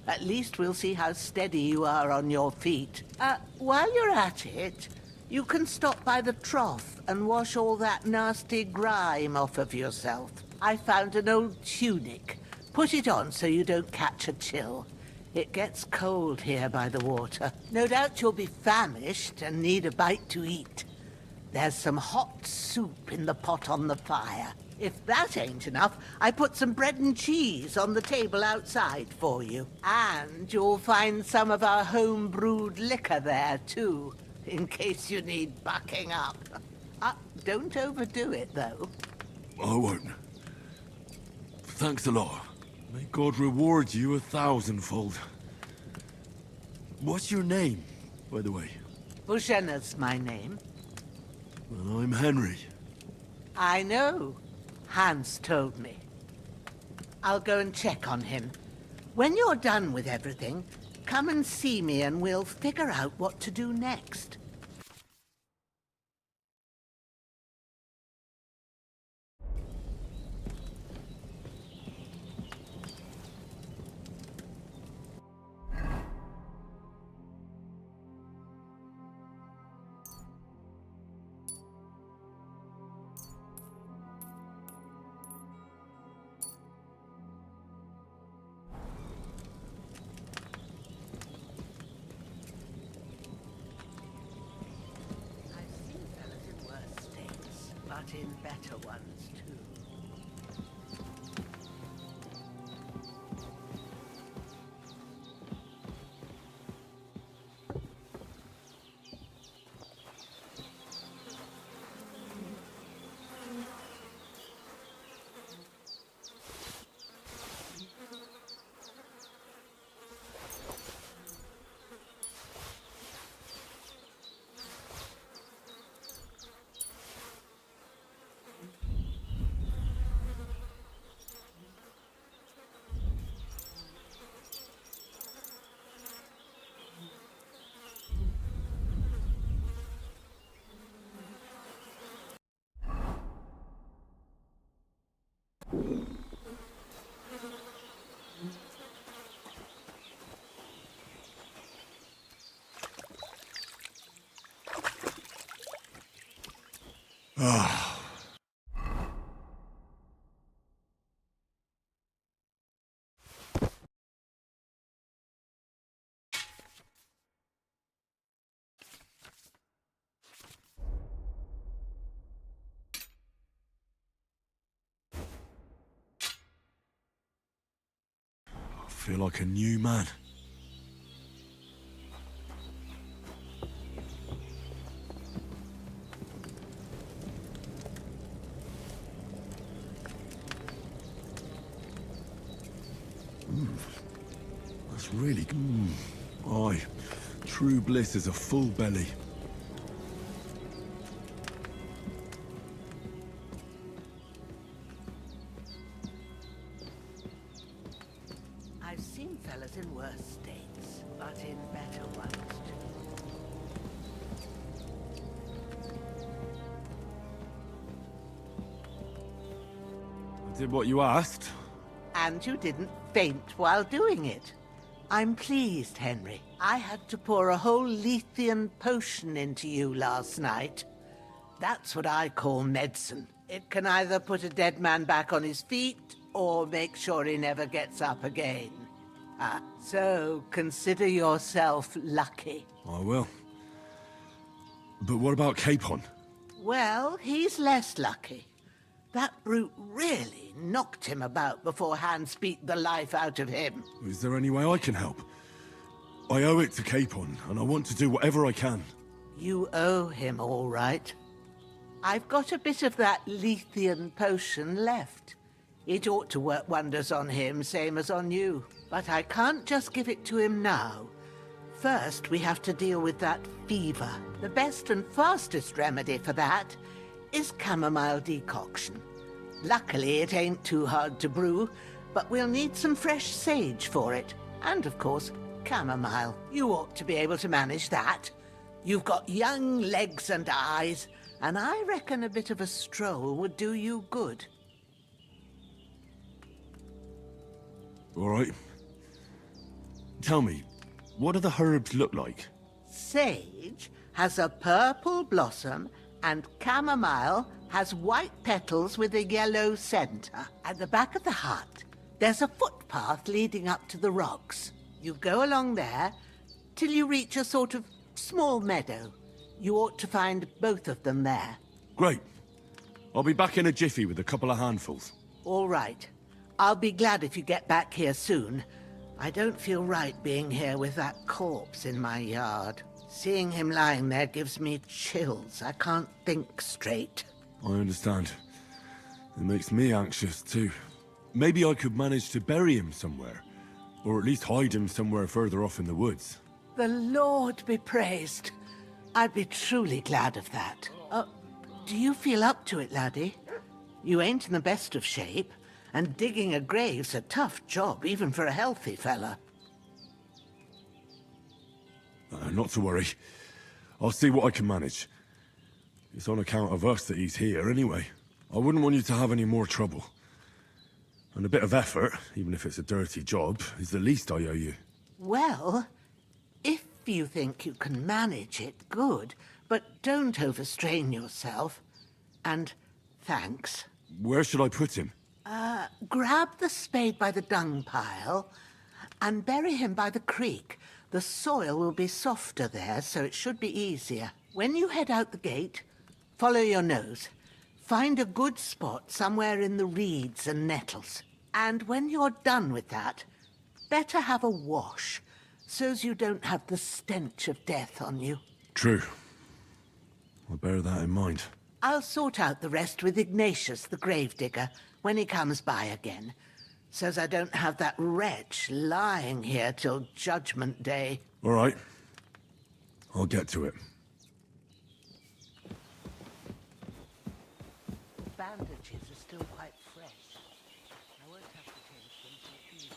O: At least we'll see how steady you are on your feet. While you're at it, you can stop by the trough and wash all that nasty grime off of yourself. I found an old tunic. Put it on so you don't catch a chill. It gets cold here by the water. No doubt you'll be famished and need a bite to eat. There's some hot soup in the pot on the fire. If that ain't enough, I put some bread and cheese on the table outside for you. And you'll find some of our home-brewed liquor there, too, in case you need bucking up. Don't overdo it, though.
C: I won't. Thanks a lot. May God reward you 1,000-fold. What's your name, by the way?
O: Bushenna's my name.
C: Well, I'm Henry.
O: I know. Hans told me. I'll go and check on him. When you're done with everything, come and see me and we'll figure out what to do next. but in better ones too.
C: I feel like a new man. That's really good. Aye, true bliss is a full belly.
O: I've seen fellas in worse states, but in better ones too.
C: I did what you asked.
O: And you didn't faint while doing it. I'm pleased, Henry. I had to pour a whole Lethean potion into you last night. That's what I call medicine. It can either put a dead man back on his feet, or make sure he never gets up again. So consider yourself lucky.
C: I will. But what about Capon?
O: Well, he's less lucky. That brute really knocked him about before Hans beat the life out of him.
C: Is there any way I can help? I owe it to Capon, and I want to do whatever I can.
O: You owe him, all right. I've got a bit of that Lethean potion left. It ought to work wonders on him, same as on you. But I can't just give it to him now. First, we have to deal with that fever. The best and fastest remedy for that is chamomile decoction. Luckily, it ain't too hard to brew, but we'll need some fresh sage for it. And, of course, chamomile. You ought to be able to manage that. You've got young legs and eyes, and I reckon a bit of a stroll would do you good.
C: All right. Tell me, what do the herbs look like?
O: Sage has a purple blossom, and chamomile has white petals with a yellow center. At the back of the hut, there's a footpath leading up to the rocks. You go along there till you reach a sort of small meadow. You ought to find both of them there.
C: Great. I'll be back in a jiffy with a couple of handfuls.
O: All right. I'll be glad if you get back here soon. I don't feel right being here with that corpse in my yard. Seeing him lying there gives me chills. I can't think straight.
C: I understand. It makes me anxious too. Maybe I could manage to bury him somewhere. Or at least hide him somewhere further off in the woods.
O: The Lord be praised. I'd be truly glad of that. Do you feel up to it, laddie? You ain't in the best of shape, and digging a grave's a tough job, even for a healthy fella.
C: Not to worry. I'll see what I can manage. It's on account of us that he's here anyway. I wouldn't want you to have any more trouble. And a bit of effort, even if it's a dirty job, is the least I owe you.
O: Well, if you think you can manage it, good. But don't overstrain yourself. And thanks.
C: Where should I put him?
O: Grab the spade by the dung pile and bury him by the creek. The soil will be softer there, so it should be easier. When you head out the gate, follow your nose. Find a good spot somewhere in the reeds and nettles. And when you're done with that, better have a wash, so's you don't have the stench of death on you.
C: True. I'll bear that in mind.
O: I'll sort out the rest with Ignatius, the gravedigger, when he comes by again, so's I don't have that wretch lying here till Judgment Day.
C: All right. I'll get to it.
O: Bandages are still quite fresh. I won't have to change them till evening.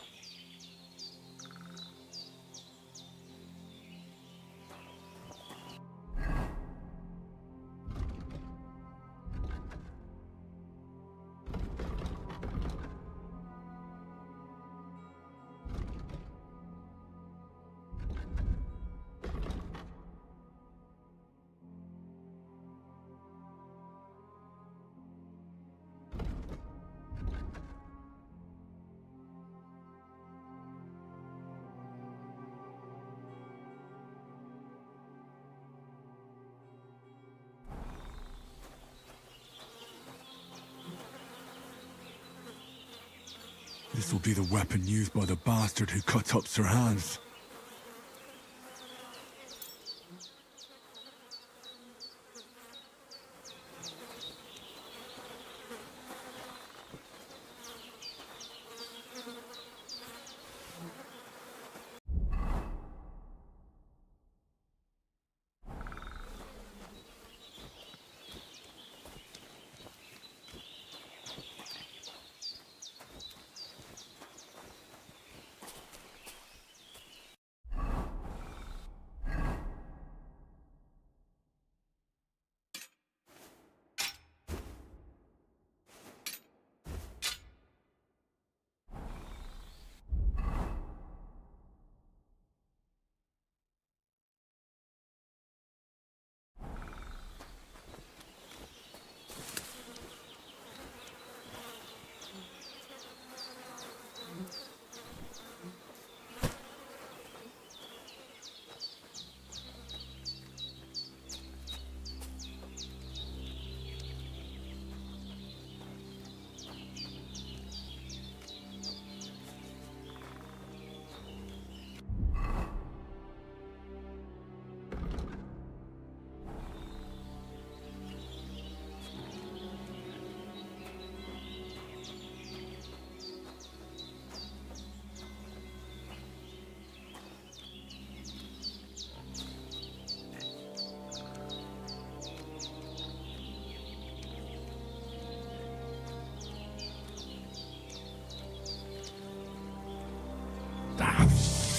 C: This will be the weapon used by the bastard who cut up Sir Hans.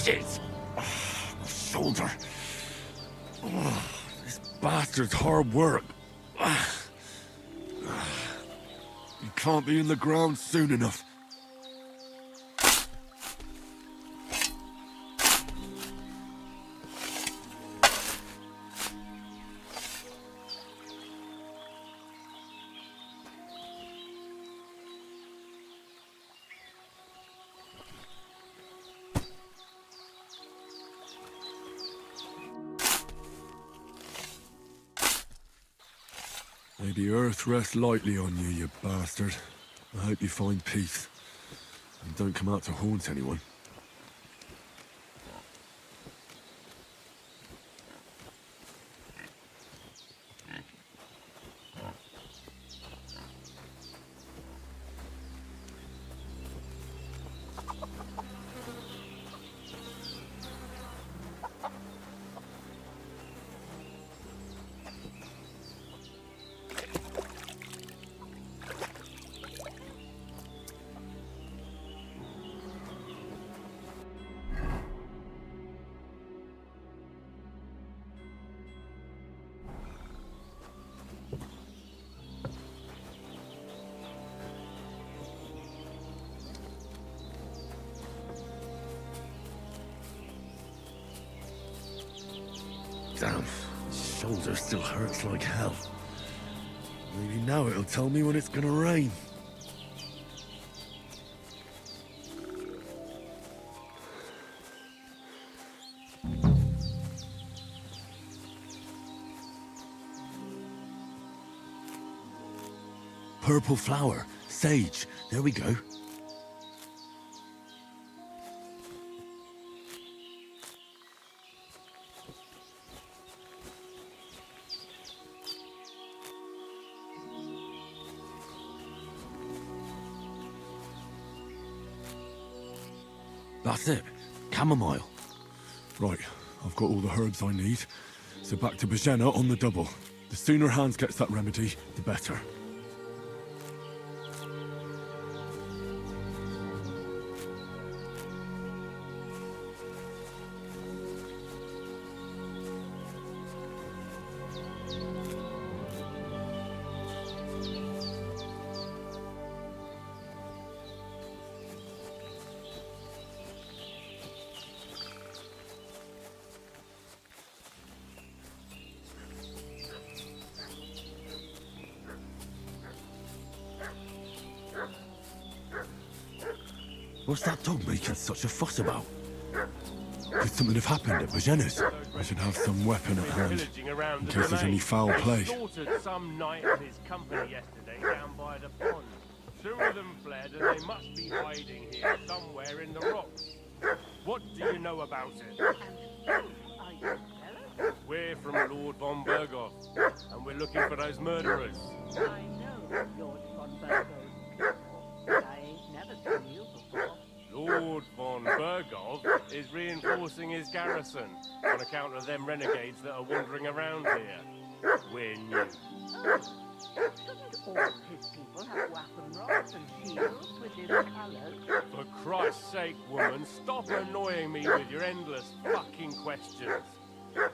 C: Shit! My shoulder. This bastard's hard work. You can't be in the ground soon enough. May the earth rest lightly on you, you bastard. I hope you find peace. And don't come out to haunt anyone. Damn, shoulder still hurts like hell. Maybe now it'll tell me when it's gonna rain. Purple flower. Sage. There we go. That's it. Chamomile. Right, I've got all the herbs I need. So back to Bajena on the double. The sooner Hans gets that remedy, the better. What's that dog making such a fuss about? Could something have happened at Bajena's? I should have some weapon at hand, in case there's any foul play.
S: They slaughtered some knight and his company yesterday down by the pond. 2 of them fled and they must be hiding here somewhere in the rocks. What do you know about it? We're from Lord von Berghoff, and we're looking for those murderers.
O: I know Lord von Berghoff. I ain't never seen you before.
S: Lord von Berghoff is reinforcing his garrison on account of them renegades that are wandering around here. We're new.
O: Shouldn't all his people have weapon rods and shields with his colours?
S: For Christ's sake, woman, stop annoying me with your endless fucking questions.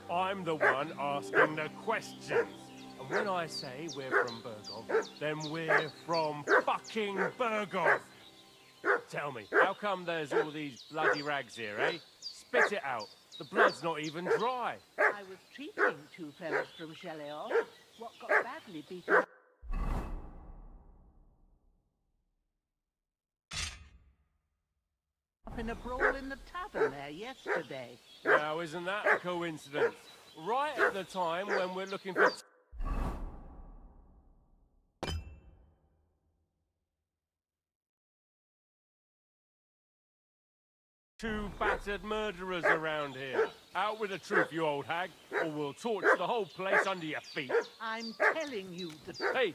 S: I'm the one asking the questions. And when I say we're from Berghoff, then we're from fucking Berghoff. Tell me, how come there's all these bloody rags here, eh? Spit it out. The blood's not even dry.
O: I was treating 2 fellas from Chaleon. What got badly beaten up in a brawl in the tavern there yesterday.
S: Now, isn't that a coincidence? Right at the time when we're looking for... 2 battered murderers around here. Out with the truth, you old hag, or we'll torch the whole place under your feet.
O: I'm telling you the
S: Hey,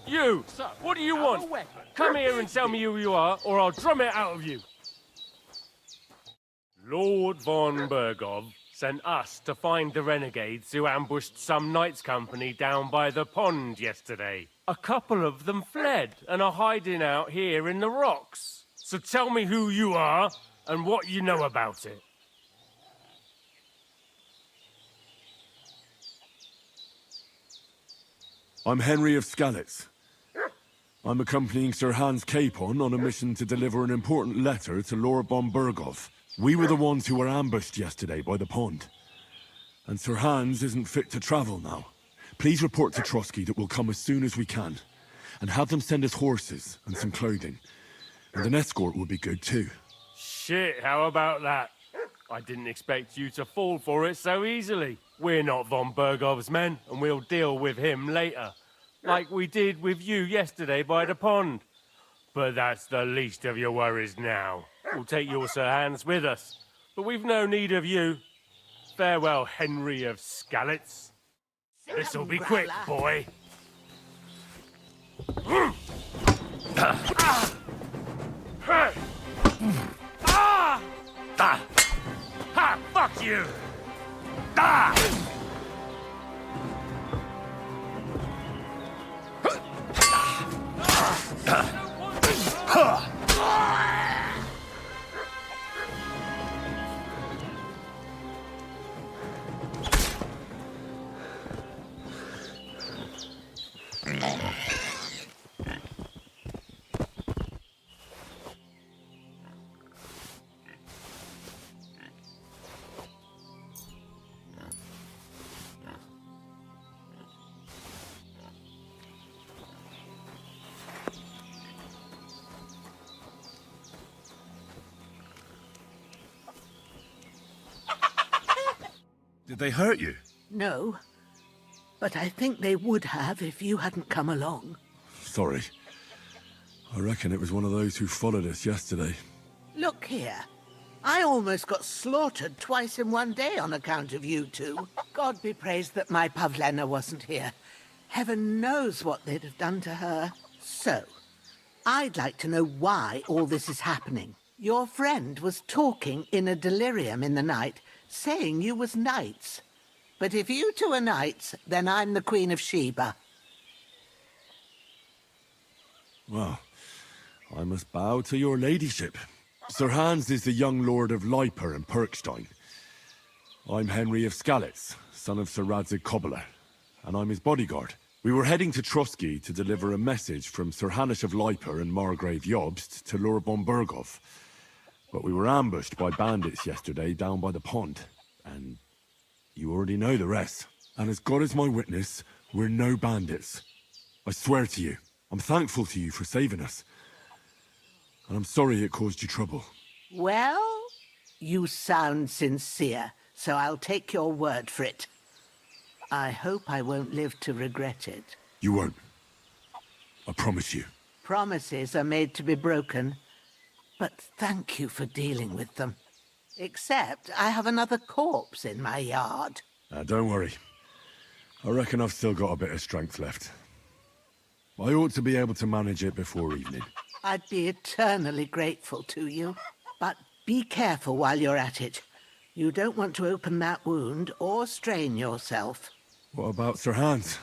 S: you!
O: Sir,
S: what do you want? Come here and tell me who you are, or I'll drum it out of you. Lord von Berghoff sent us to find the renegades who ambushed some knights' company down by the pond yesterday. A couple of them fled and are hiding out here in the rocks. So tell me who you are and what you know about it.
C: I'm Henry of Skalitz. I'm accompanying Sir Hans Capon on a mission to deliver an important letter to Lord von Berghoff. We were the ones who were ambushed yesterday by the pond. And Sir Hans isn't fit to travel now. Please report to Trotsky that we'll come as soon as we can. And have them send us horses and some clothing. And an escort would be good too.
S: Shit, how about that? I didn't expect you to fall for it so easily. We're not von Berghoff's men, and we'll deal with him later. Like we did with you yesterday by the pond. But that's the least of your worries now. We'll take your Sir Hans with us. But we've no need of you. Farewell, Henry of Skalitz. This'll be quick, boy. Ha! Fuck you!
C: Did they hurt you?
O: No, but I think they would have if you hadn't come along.
C: sorry. I reckon it was one of those who followed us yesterday.
O: Look here. I almost got slaughtered twice in one day on account of you two. God be praised that my Pavlena wasn't here. Heaven knows what they'd have done to her. So, I'd like to know why all this is happening. Your friend was talking in a delirium in the night, saying you was knights. But if you two are knights, then I'm the Queen of Sheba.
C: Well, I must bow to your ladyship. Sir Hans is the young lord of Leiper and Perkstein. I'm Henry of Skalitz, son of Sir Radzig Cobbler, and I'm his bodyguard. We were heading to Trotsky to deliver a message from Sir Hanush of Leiper and Margrave Jobst to Lord von Berghoff. But we were ambushed by bandits yesterday down by the pond, and you already know the rest. And as God is my witness, we're no bandits. I swear to you, I'm thankful to you for saving us. And I'm sorry it caused you trouble.
O: Well, you sound sincere, so I'll take your word for it. I hope I won't live to regret it.
C: You won't. I promise you.
O: Promises are made to be broken, but thank you for dealing with them. Except I have another corpse in my yard.
C: Don't worry. I reckon I've still got a bit of strength left. I ought to be able to manage it before evening.
O: I'd be eternally grateful to you. But be careful while you're at it. You don't want to open that wound or strain yourself.
C: What about Sir Hans?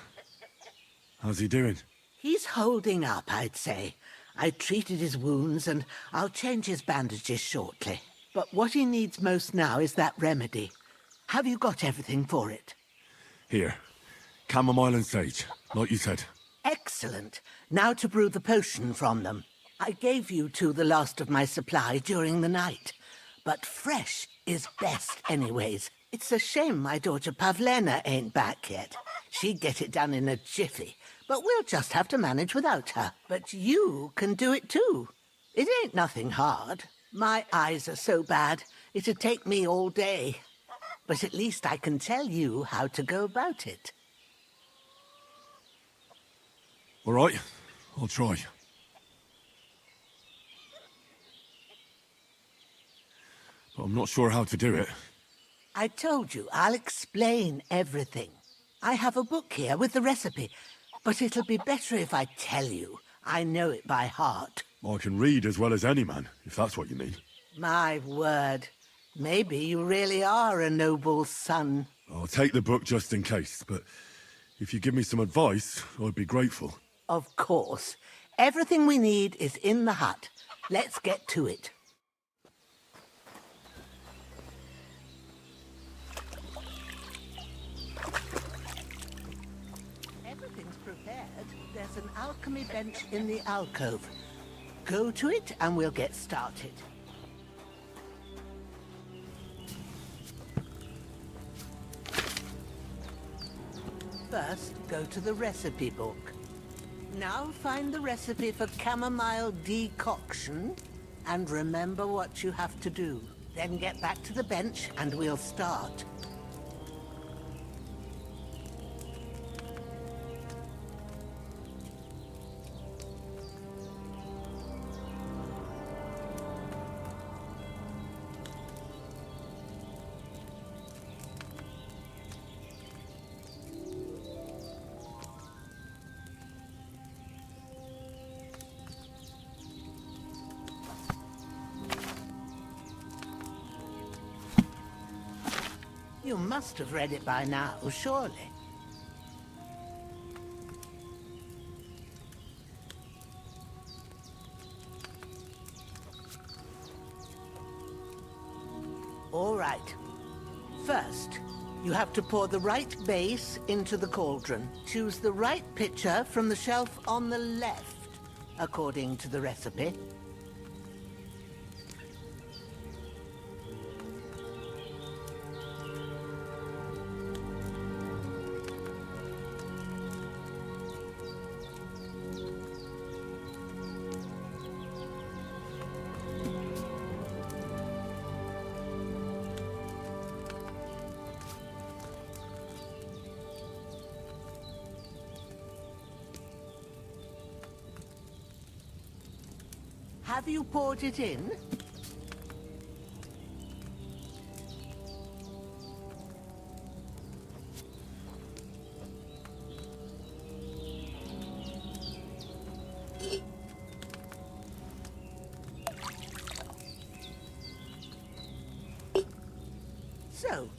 C: How's he doing?
O: He's holding up, I'd say. I treated his wounds and I'll change his bandages shortly. But what he needs most now is that remedy. Have you got everything for it?
C: Here. Chamomile and sage, like you said.
O: Excellent. Now to brew the potion from them. I gave you two the last of my supply during the night. But fresh is best anyways. It's a shame my daughter Pavlena ain't back yet. She'd get it done in a jiffy. But we'll just have to manage without her. But you can do it too. It ain't nothing hard. My eyes are so bad, it'd take me all day. But at least I can tell you how to go about it.
C: All right, I'll try. But I'm not sure how to do it.
O: I told you, I'll explain everything. I have a book here with the recipe, but it'll be better if I tell you. I know it by heart.
C: I can read as well as any man, if that's what you mean.
O: My word. Maybe you really are a noble son.
C: I'll take the book just in case, but if you give me some advice, I'd be grateful.
O: Of course. Everything we need is in the hut. Let's get to it. Everything's prepared. There's an alchemy bench in the alcove. Go to it and we'll get started. First, go to the recipe book. Now find the recipe for chamomile decoction and remember what you have to do. Then get back to the bench and we'll start. You must have read it by now, surely. All right. First, you have to pour the right base into the cauldron. Choose the right pitcher from the shelf on the left, according to the recipe. Have you poured it in? So,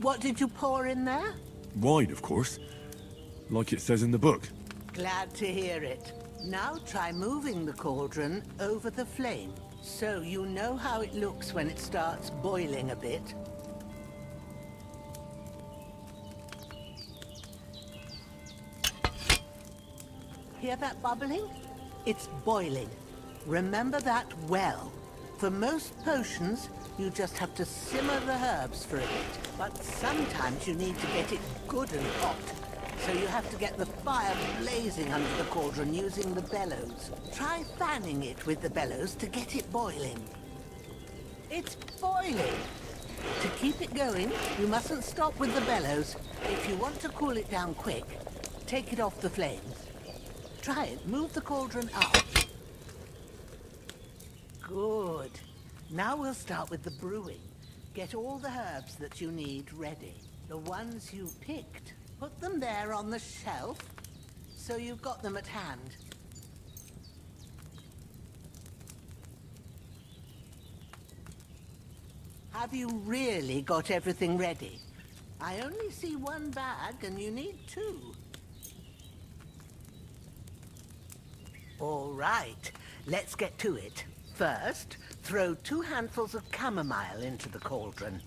O: what did you pour in there?
C: Wine, of course. Like it says in the book.
O: Glad to hear it. Now try moving the cauldron over the flame, so you know how it looks when it starts boiling a bit. Hear that bubbling? It's boiling. Remember that well. For most potions, you just have to simmer the herbs for a bit. But sometimes you need to get it good and hot. So you have to get the fire blazing under the cauldron using the bellows. Try fanning it with the bellows to get it boiling. It's boiling! To keep it going, you mustn't stop with the bellows. If you want to cool it down quick, take it off the flames. Try it. Move the cauldron up. Good. Now we'll start with the brewing. Get all the herbs that you need ready. The ones you picked. Put them there on the shelf, so you've got them at hand. Have you really got everything ready? I only see one bag, and you need two. All right, let's get to it. First, throw 2 handfuls of chamomile into the cauldron.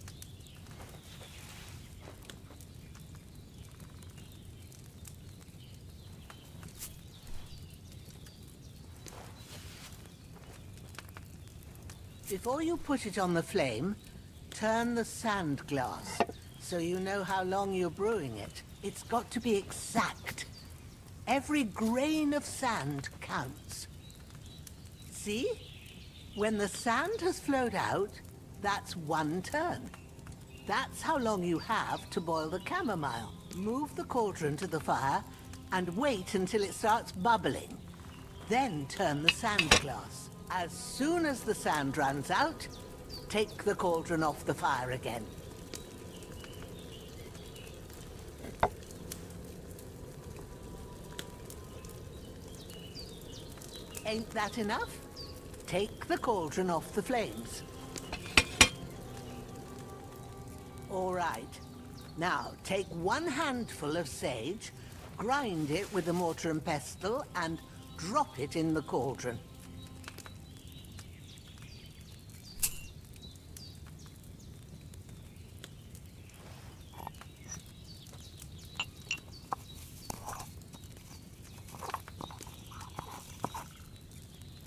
O: Before you put it on the flame, turn the sand glass, so you know how long you're brewing it. It's got to be exact. Every grain of sand counts. See? When the sand has flowed out, that's 1 turn. That's how long you have to boil the chamomile. Move the cauldron to the fire and wait until it starts bubbling. Then turn the sand glass. As soon as the sand runs out, take the cauldron off the fire again. Ain't that enough? Take the cauldron off the flames. All right. Now, take 1 handful of sage, grind it with a mortar and pestle, and drop it in the cauldron.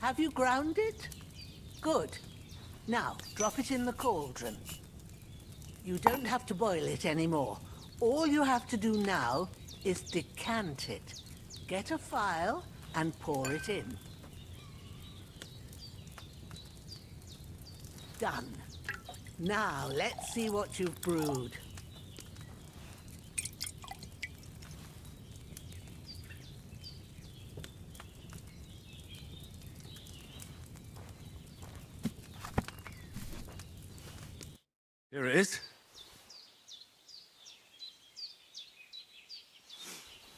O: Have you ground it? Good. Now, drop it in the cauldron. You don't have to boil it anymore. All you have to do now is decant it. Get a phial and pour it in. Done. Now, let's see what you've brewed.
C: Here it is.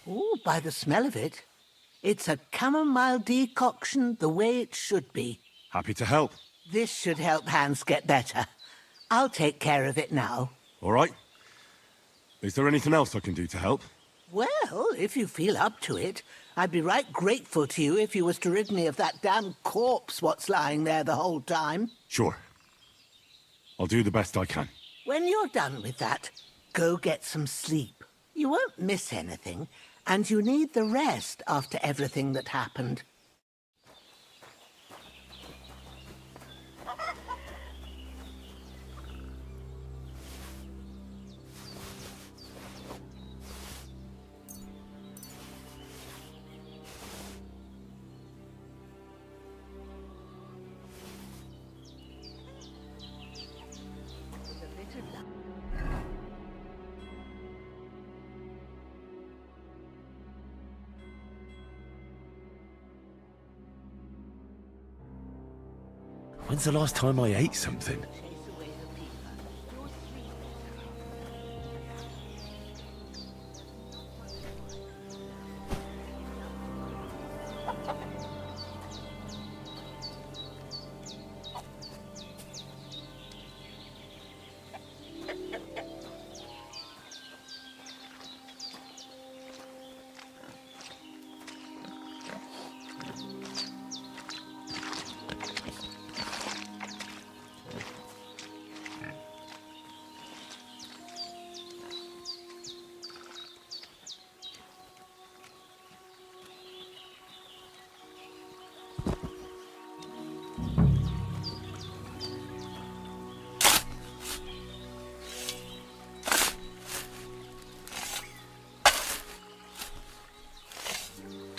O: Ooh, by the smell of it, it's a chamomile decoction the way it should be.
C: Happy to help.
O: This should help Hans get better. I'll take care of it now.
C: All right. Is there anything else I can do to help?
O: Well, if you feel up to it, I'd be right grateful to you if you was to rid me of that damn corpse what's lying there the whole time.
C: Sure. I'll do the best I can.
O: When you're done with that, go get some sleep. You won't miss anything, and you need the rest after everything that happened.
C: When's the last time I ate something?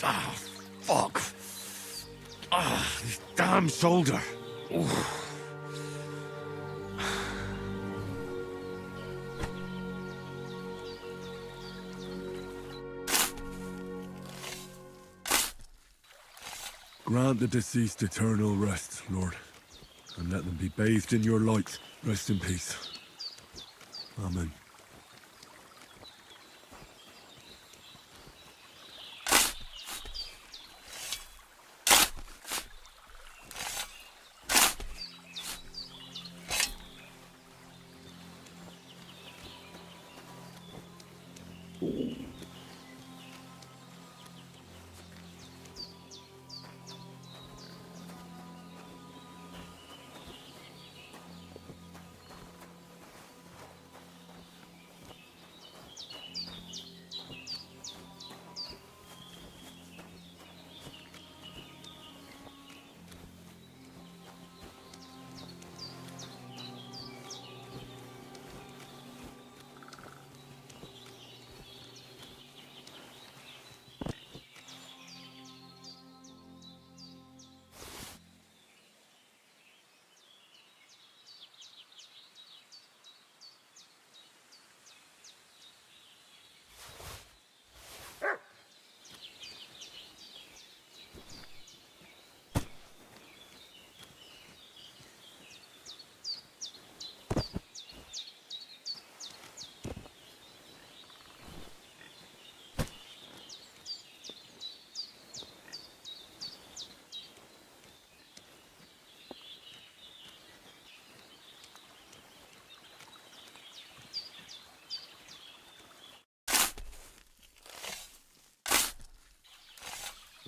C: Ah, fuck. Ah, this damn shoulder. Oof. Grant the deceased eternal rest, Lord, and let them be bathed in your light. Rest in peace. Amen.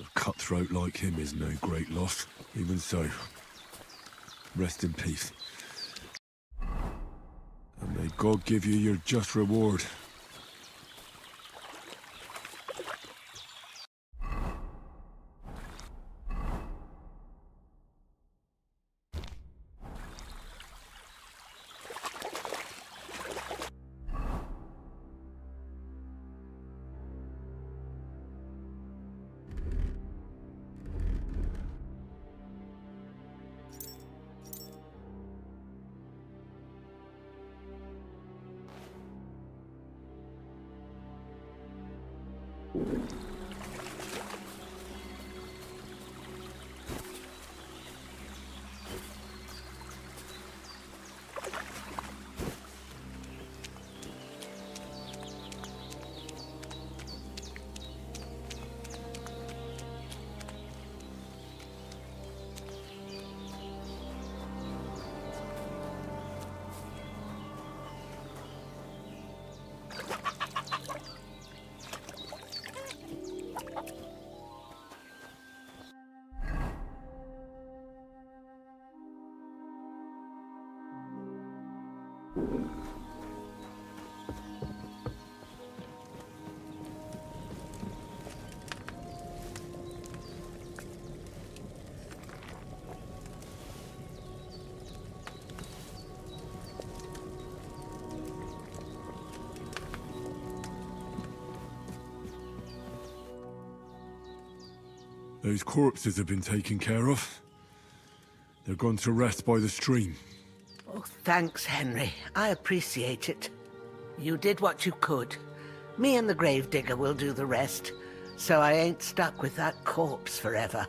C: A cutthroat like him is no great loss. Even so, rest in peace. And may God give you your just reward. Those corpses have been taken care of. They're gone to rest by the stream.
O: Oh, thanks, Henry. I appreciate it. You did what you could. Me and the gravedigger will do the rest, so I ain't stuck with that corpse forever.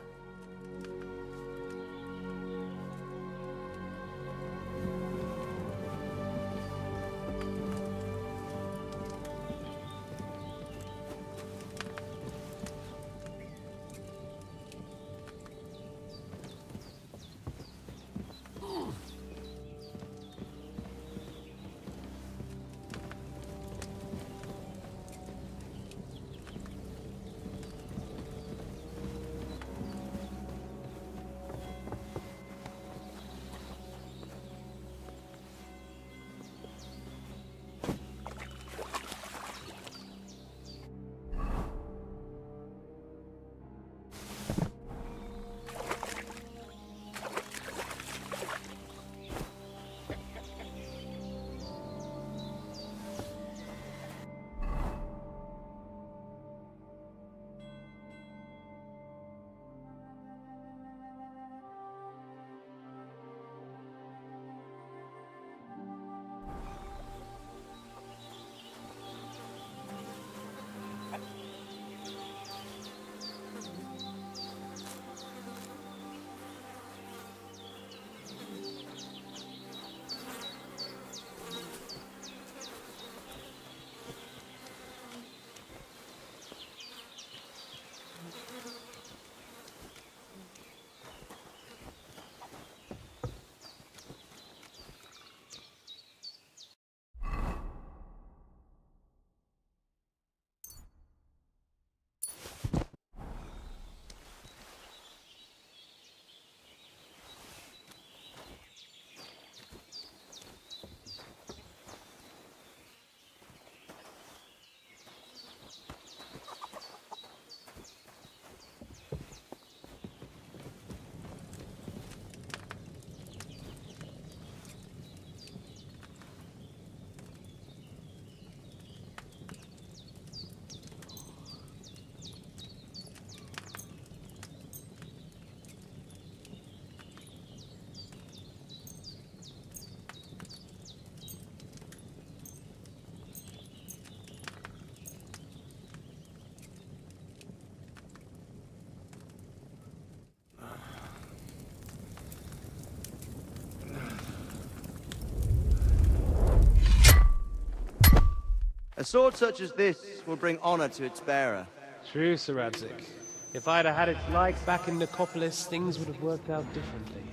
T: A sword such as this will bring honor to its bearer.
S: True, Sir Radzik. If I'd have had its like back in Nicopolis, things would have worked out differently.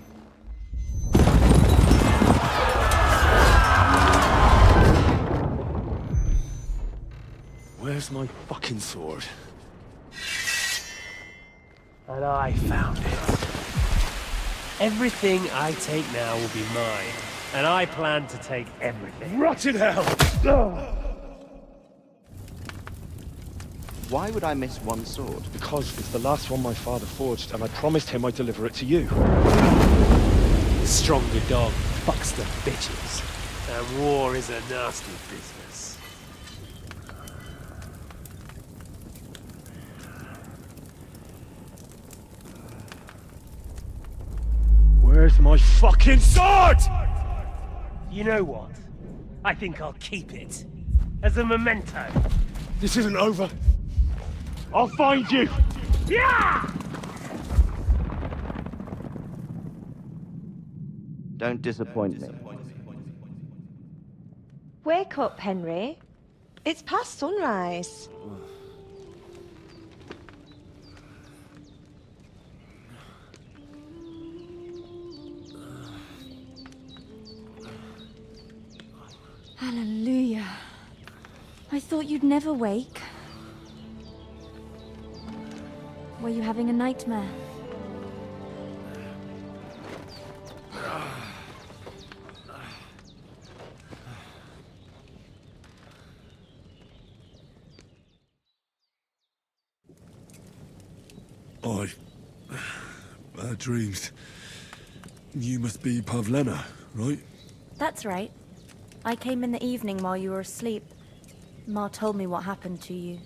C: Where's my fucking sword?
S: And I found it. Everything I take now will be mine, and I plan to take everything.
C: Rot in hell!
T: Why would I miss one sword?
C: Because it's the last one my father forged, and I promised him I'd deliver it to you.
S: The stronger dog fucks the bitches, and war is a nasty business.
C: Where's my fucking sword?
S: You know what? I think I'll keep it. As a memento.
C: This isn't over. I'll find you!
S: Yeah!
T: Don't disappoint me.
R: Wake up, Henry. It's past sunrise.
L: Hallelujah. I thought you'd never wake. Were you having a nightmare?
C: Bad dreams. You must be Pavlena, right?
L: That's right. I came in the evening while you were asleep. Ma told me what happened to you.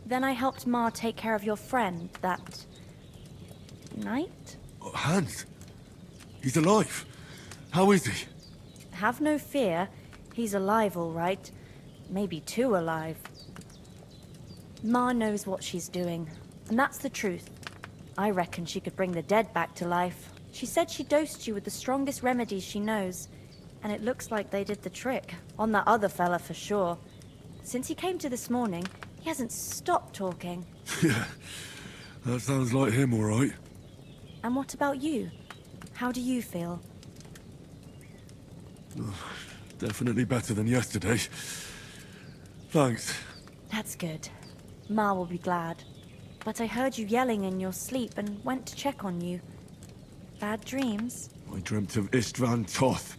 L: Then I helped Ma take care of your friend that night?
C: Hans? He's alive. How is he?
L: Have no fear. He's alive, all right. Maybe too alive. Ma knows what she's doing, and that's the truth. I reckon she could bring the dead back to life. She said she dosed you with the strongest remedies she knows, and it looks like they did the trick. On that other fella for sure. Since he came to this morning, he hasn't stopped talking.
C: Yeah, that sounds like him, all right.
L: And what about you? How do you feel?
C: Definitely better than yesterday. Thanks.
L: That's good. Ma will be glad. But I heard you yelling in your sleep and went to check on you. Bad dreams?
C: I dreamt of Istvan Toth,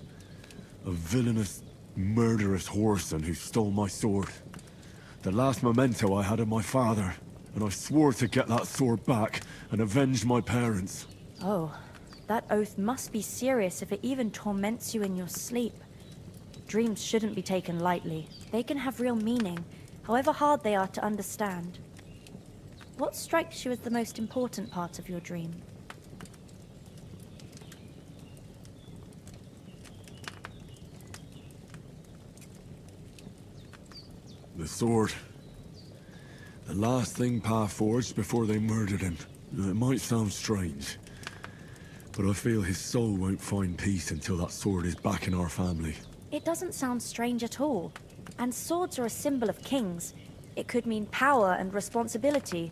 C: a villainous, murderous whoreson who stole my sword. The last memento I had of my father, and I swore to get that sword back and avenge my parents.
L: Oh, that oath must be serious if it even torments you in your sleep. Dreams shouldn't be taken lightly. They can have real meaning, however hard they are to understand. What strikes you as the most important part of your dream?
C: The sword. The last thing Pa forged before they murdered him. It might sound strange, but I feel his soul won't find peace until that sword is back in our family.
L: It doesn't sound strange at all. And swords are a symbol of kings. It could mean power and responsibility,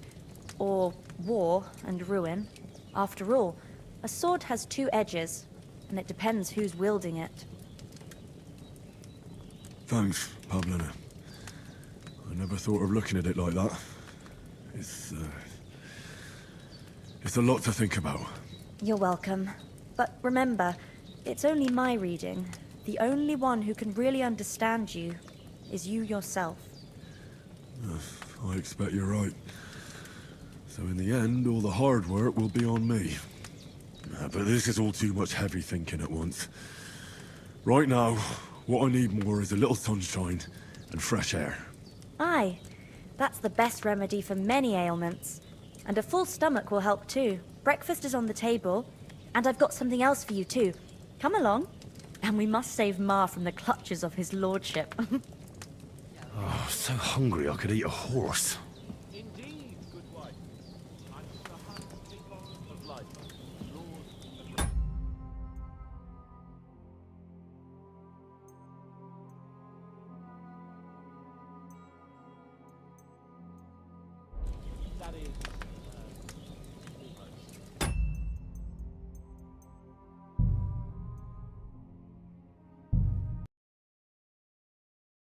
L: or war and ruin. After all, a sword has two edges, and it depends who's wielding it.
C: Thanks, Pavlena. I never thought of looking at it like that. It's a lot to think about.
L: You're welcome. But remember, it's only my reading. The only one who can really understand you is you yourself.
C: I expect you're right. So in the end, all the hard work will be on me. But this is all too much heavy thinking at once. Right now, what I need more is a little sunshine and fresh air.
L: Aye, that's the best remedy for many ailments. And a full stomach will help too. Breakfast is on the table, and I've got something else for you too. Come along, and we must save Ma from the clutches of his lordship.
C: Oh, so hungry I could eat a horse.
F: Indeed, good wife. I'm the hunting of life, Lord. that is.